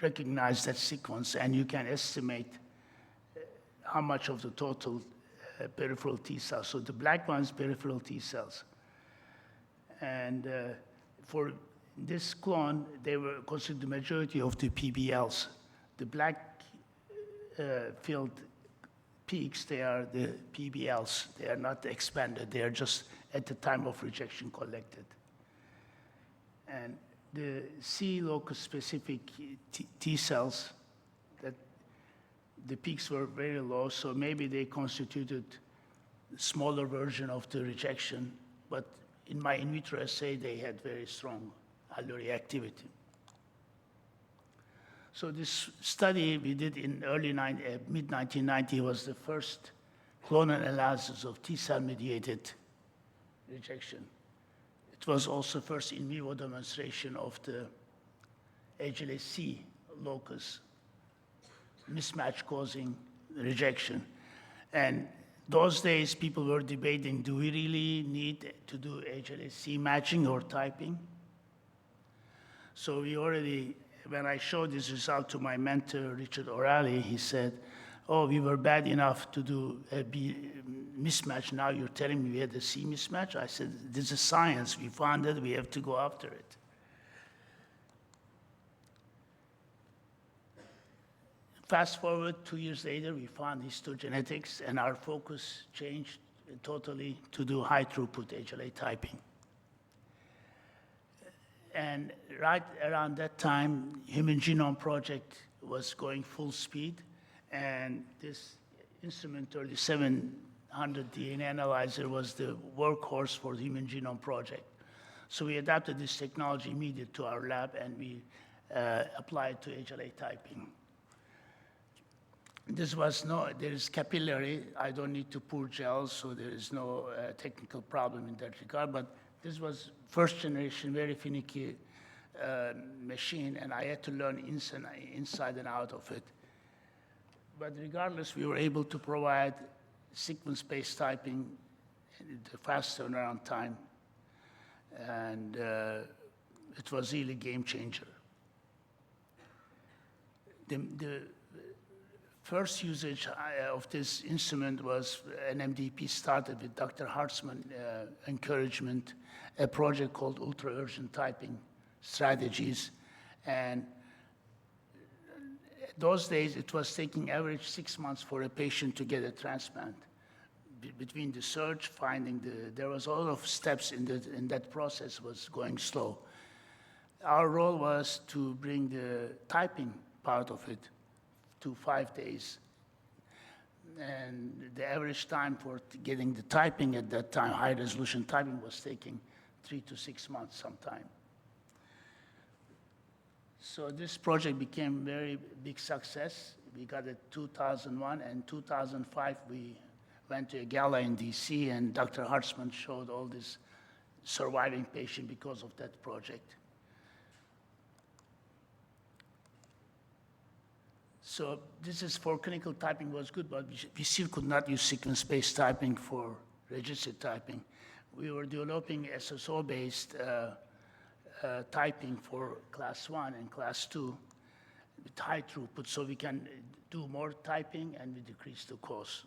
recognize that sequence, and you can estimate how much of the total peripheral T cells. So the black ones, peripheral T cells. And for this clone, they were considered the majority of the PBLs. The black filled peaks, they are the PBLs. They are not expanded. They are just at the time of rejection collected. And the C locus specific T cells, that the peaks were very low, so maybe they constituted a smaller version of the rejection, but in my in vitro assay, they had very strong alloy activity. So this study we did in mid-1990 was the first clonal analysis of T-cell mediated rejection. It was also first in vivo demonstration of the HLA-C locus mismatch causing rejection. And those days, people were debating, do we really need to do HLA-C matching or typing? So we already, when I showed this result to my mentor, Richard O'Reilly, he said, oh, we were bad enough to do a B mismatch. Now you're telling me we had a C mismatch? I said, this is science. We found it. We have to go after it. Fast forward 2 years later, we found histogenetics, and our focus changed totally to do high throughput HLA typing. And right around that time, Human Genome Project was going full speed, and this instrument 3700 DNA analyzer was the workhorse for the Human Genome Project. So we adapted this technology immediately to our lab, and we applied to HLA typing. This was there is capillary. I don't need to pour gels, so there is no technical problem in that regard. But this was first generation, very finicky machine, and I had to learn inside and out of it. But regardless, we were able to provide sequence-based typing at a fast turnaround time, and it was really a game changer. The first usage of this instrument was an MDP started with Dr. Hartzman's encouragement, a project called Ultra Urgent Typing Strategies. And those days, it was taking average 6 months for a patient to get a transplant. Between the search, finding there was a lot of steps in that process was going slow. Our role was to bring the typing part of it to 5 days. And the average time for getting the typing at that time, high resolution typing, was taking 3 to 6 months sometime. So this project became a very big success. We got it 2001, and 2005 we went to a gala in DC, and Dr. Hartzman showed all these surviving patients because of that project. So this is for clinical typing was good, but we still could not use sequence-based typing for registered typing. We were developing SSO-based typing for class 1 and class 2 with high throughput, so we can do more typing and we decrease the cost.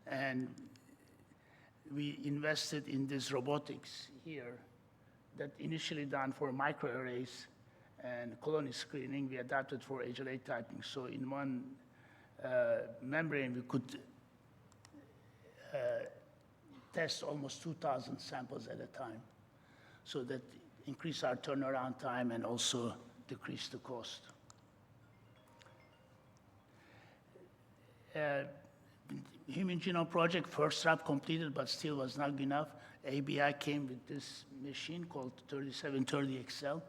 And we invested in this robotics here that initially done for microarrays and colony screening, we adapted for HLA typing. So in one membrane, we could test almost 2,000 samples at a time. So that increased our turnaround time and also decreased the cost. Human Genome Project, first draft completed, but still was not enough. ABI came with this machine called 3730 XL.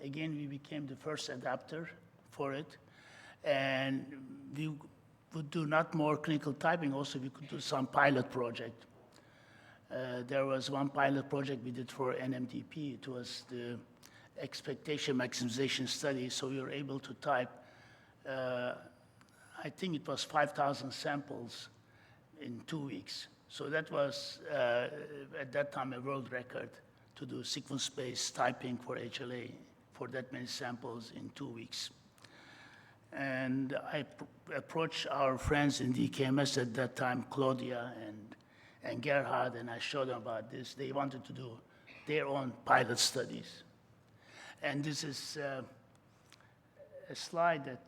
Again, we became the first adapter for it. And we would do not more clinical typing, also we could do some pilot project. There was one pilot project we did for NMDP. It was the expectation maximization study, so we were able to type, I think it was 5,000 samples in 2 weeks. So that was, at that time, a world record to do sequence-based typing for HLA for that many samples in 2 weeks. And I approached our friends in DKMS at that time, Claudia and Gerhard, and I showed them about this. They wanted to do their own pilot studies. And this is a slide that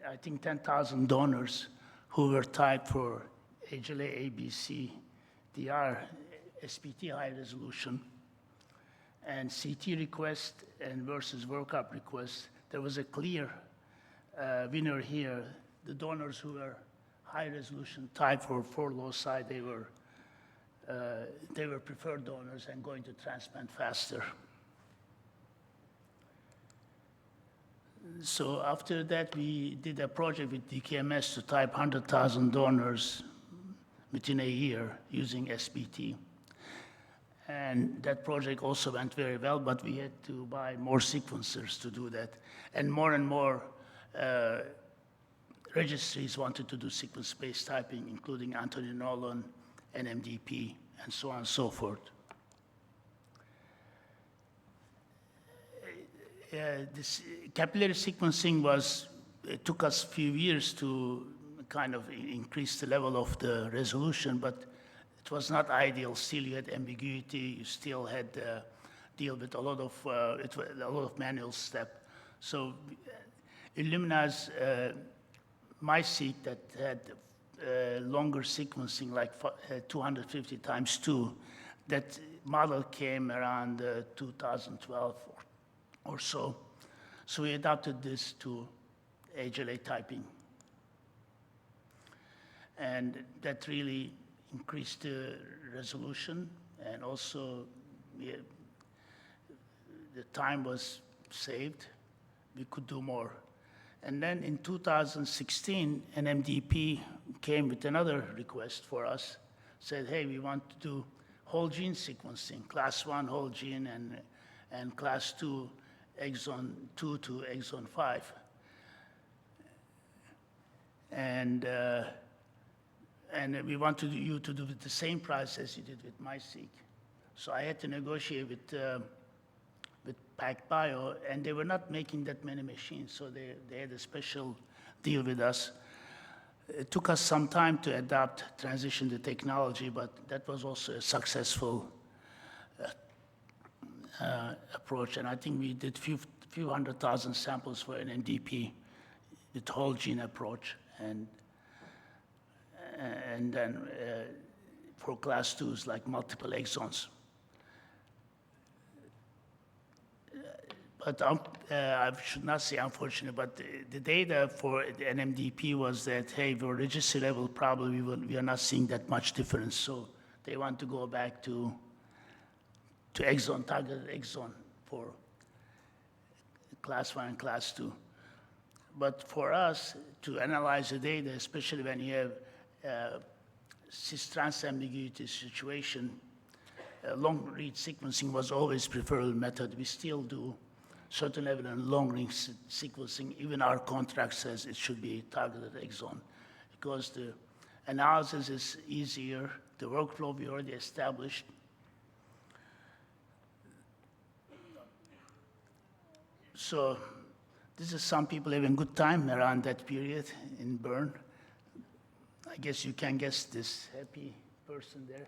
I think 10,000 donors who were typed for HLA ABC, DR, SPT high resolution, and CT request and versus workup request. There was a clear winner here. The donors who were high resolution type for loci, they were preferred donors and going to transplant faster. So after that, we did a project with DKMS to type 100,000 donors within a year using SPT. And that project also went very well, but we had to buy more sequencers to do that. And more registries wanted to do sequence-based typing, including Anthony Nolan, NMDP, and so on and so forth. This capillary sequencing it took us a few years to kind of increase the level of the resolution, but it was not ideal. Still, you had ambiguity. You still had to deal with a lot of manual step. So Illumina's MySeq that had longer sequencing, like 250 times 2, that model came around 2012 or so. So we adapted this to HLA typing. And that really increased the resolution, and also the time was saved. We could do more. And then in 2016, NMDP came with another request for us, said, hey, we want to do whole gene sequencing, class 1 whole gene and class 2 exon 2 to exon 5. And we wanted you to do the same price as you did with MySeq. So I had to negotiate with PacBio, and they were not making that many machines, so they had a special deal with us. It took us some time to adapt, transition the technology, but that was also a successful approach, and I think we did few 100,000 samples for an NMDP with whole gene approach, and then for class 2s, like multiple exons. But I should not say unfortunate, but the data for the NMDP was that, hey, for registry level, probably we are not seeing that much difference. So they want to go back to exon, targeted exon for class 1 and class 2. But for us to analyze the data, especially when you have cis-trans ambiguity situation, long-read sequencing was always preferred method. We still do certain level of long-read sequencing. Even our contract says it should be targeted exon, because the analysis is easier, the workflow we already established. So this is some people having good time around that period in Bern. I guess you can guess this happy person there.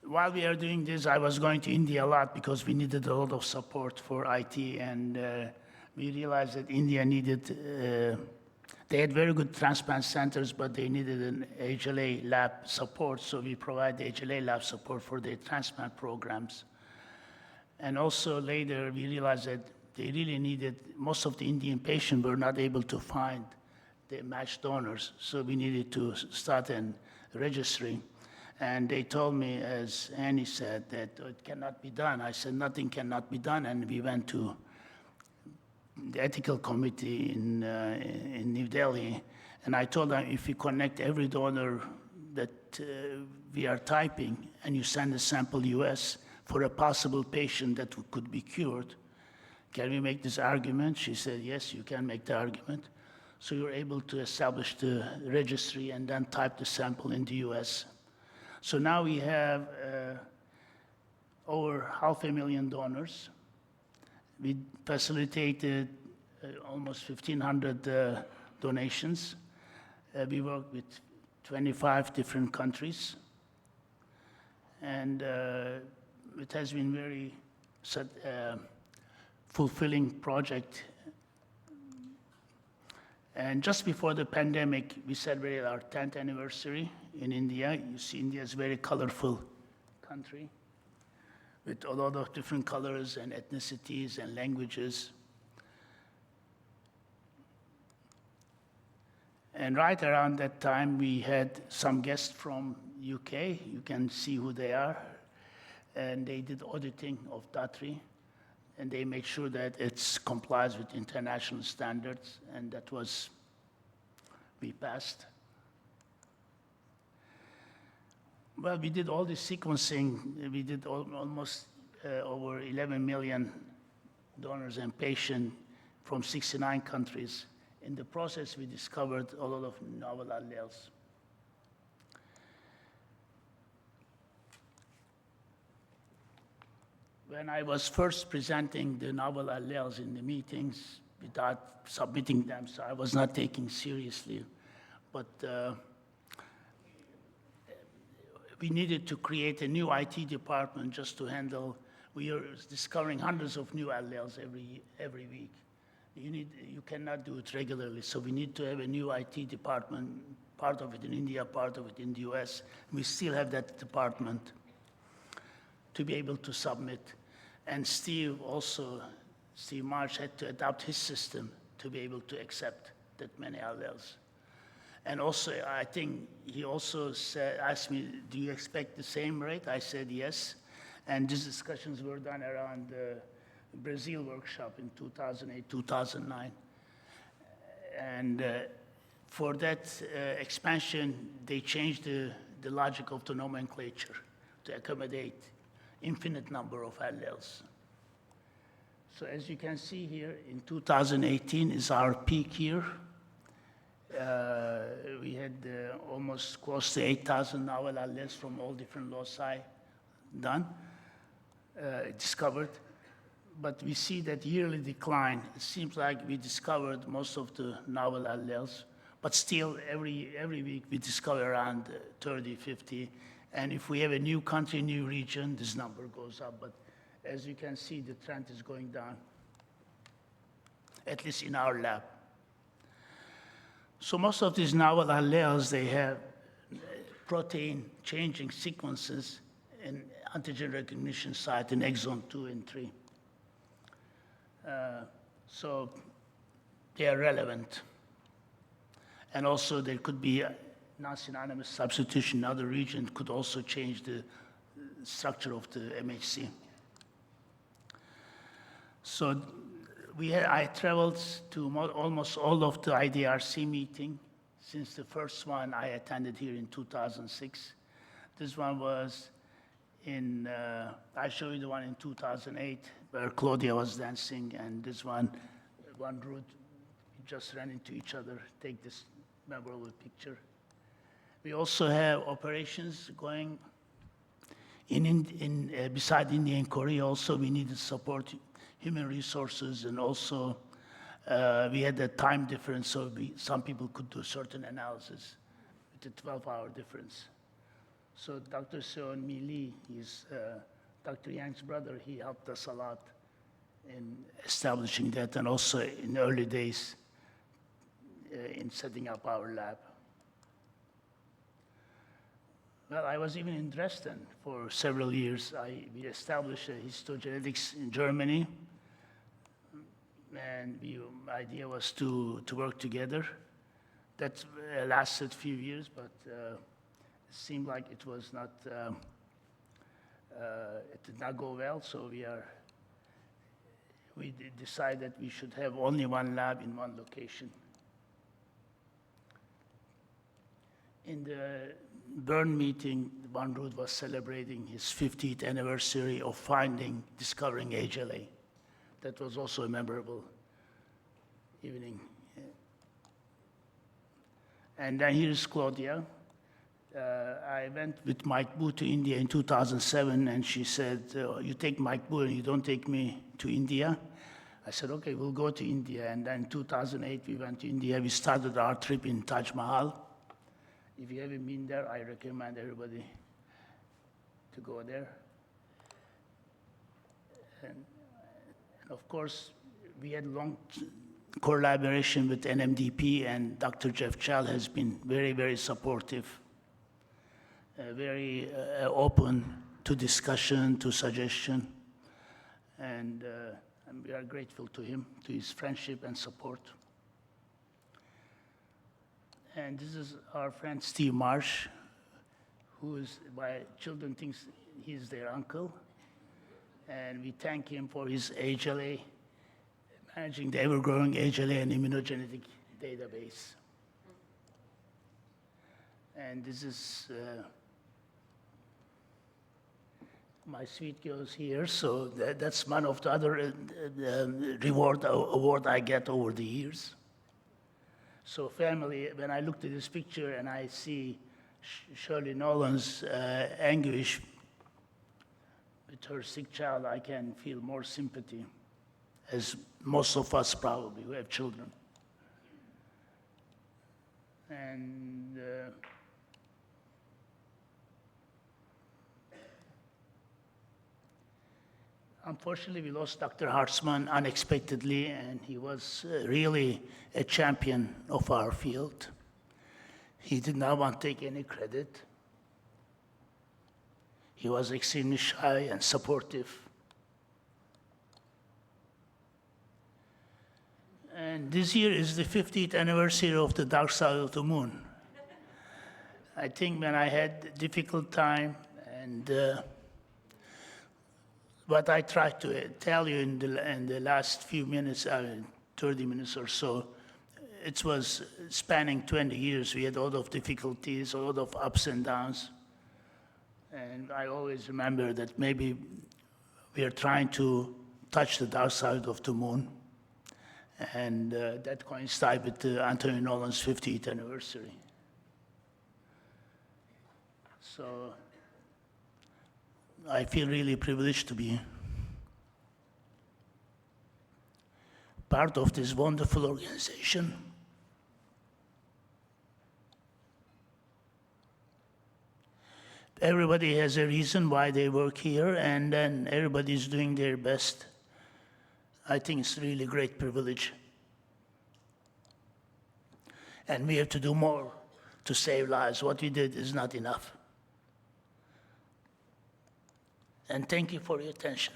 While we are doing this, I was going to India a lot because we needed a lot of support for IT, and we realized that India needed, they had very good transplant centers, but they needed an HLA lab support, so we provide the HLA lab support for their transplant programs. And also later, we realized that they really needed, most of the Indian patients were not able to find the matched donors, so we needed to start a registry. And they told me, as Annie said, that it cannot be done. I said, nothing cannot be done, and we went to the ethical committee in New Delhi, and I told them, if you connect every donor that we are typing, and you send a sample US for a possible patient that could be cured, can we make this argument? She said, yes, you can make the argument. So you're able to establish the registry and then type the sample in the US. So now we have over 500,000 donors. We facilitated almost 1,500 donations. We work with 25 different countries. And it has been very fulfilling project. And just before the pandemic, we celebrated our 10th anniversary in India. You see, India is a very colorful country with a lot of different colors and ethnicities and languages. And right around that time, we had some guests from UK. You can see who they are. And they did auditing of DATRI, and they made sure that it complies with international standards, and that was, we passed. Well, we did all the sequencing. We did almost over 11 million donors and patients from 69 countries. In the process, we discovered a lot of novel alleles. When I was first presenting the novel alleles in the meetings without submitting them, so I was not taken seriously. But we needed to create a new IT department just to handle, we are discovering hundreds of new alleles every week. You cannot do it regularly, so we need to have a new IT department, part of it in India, part of it in the US. We still have that department to be able to submit. And Steve March had to adopt his system to be able to accept that many alleles. And also, I think he also asked me, do you expect the same rate? I said yes. And these discussions were done around the Brazil workshop in 2008, 2009. And for that expansion, they changed the logic of the nomenclature to accommodate infinite number of alleles. So as you can see here, in 2018 is our peak year. We had almost close to 8,000 novel alleles from all different loci discovered. But we see that yearly decline. It seems like we discovered most of the novel alleles, but still every week we discover around 30, 50. And if we have a new country, new region, this number goes up. But as you can see, the trend is going down, at least in our lab. So most of these novel alleles, they have protein changing sequences in antigen recognition site in exon 2 and 3. So they are relevant. And also there could be non-synonymous substitution in other regions could also change the structure of the MHC. So I traveled to almost all of the IDRC meeting since the first one I attended here in 2006. This one was I showed you the one in 2008 where Claudia was dancing, and this one group, we just ran into each other, take this memorable picture. We also have operations going beside India and Korea. Also, we needed support, human resources, and also we had a time difference, so some people could do certain analysis with a 12-hour difference. So Dr. Seon Mi Lee, he's Dr. Yang's brother, he helped us a lot in establishing that, and also in early days in setting up our lab. Well, I was even in Dresden for several years. We established histogenetics in Germany, and the idea was to work together. That lasted a few years, but it seemed like it was not, it did not go well, so we decided that we should have only one lab in one location. In the Bern meeting, Van Rood was celebrating his 50th anniversary of discovering HLA. That was also a memorable evening. And then here's Claudia. I went with Mike Boo to India in 2007, and she said, you take Mike Boo and you don't take me to India? I said, okay, we'll go to India. And then in 2008, we went to India. We started our trip in Taj Mahal. If you haven't been there, I recommend everybody to go there. And of course, we had long collaboration with NMDP, and Dr. Jeff Chell has been very, very supportive, very open to discussion, to suggestion, and we are grateful to him, to his friendship and support. And this is our friend Steve Marsh, who is, my children think he's their uncle, and we thank him for his HLA, managing the ever-growing HLA and immunogenetic database. And this is my sweet girls here, so that's one of the other award I get over the years. So family, when I look at this picture and I see Shirley Nolan's anguish with her sick child, I can feel more sympathy, as most of us probably who have children. And unfortunately, we lost Dr. Hartzman unexpectedly, and he was really a champion of our field. He did not want to take any credit. He was extremely shy and supportive. And this year is the 50th anniversary of the Dark Side of the Moon. I think when I had a difficult time, and what I tried to tell you in the last few minutes, 30 minutes or so, it was spanning 20 years. We had a lot of difficulties, a lot of ups and downs. And I always remember that maybe we are trying to touch the dark side of the moon. And that coincided with Anthony Nolan's 50th anniversary. So I feel really privileged to be part of this wonderful organization. Everybody has a reason why they work here, and then everybody's doing their best. I think it's really a great privilege. And we have to do more to save lives. What we did is not enough. And thank you for your attention.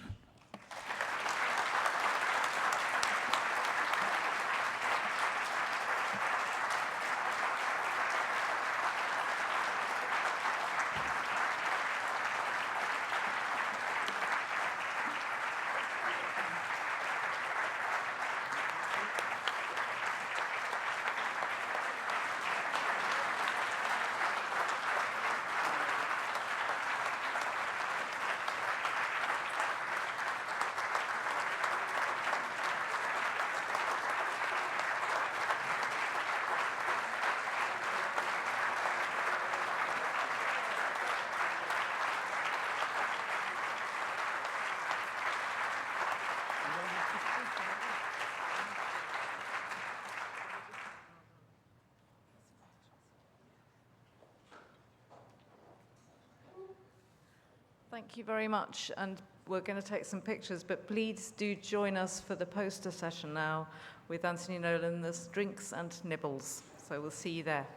Thank you very much. And we're going to take some pictures, but please do join us for the poster session now with Anthony Nolan. There's drinks and nibbles. So we'll see you there.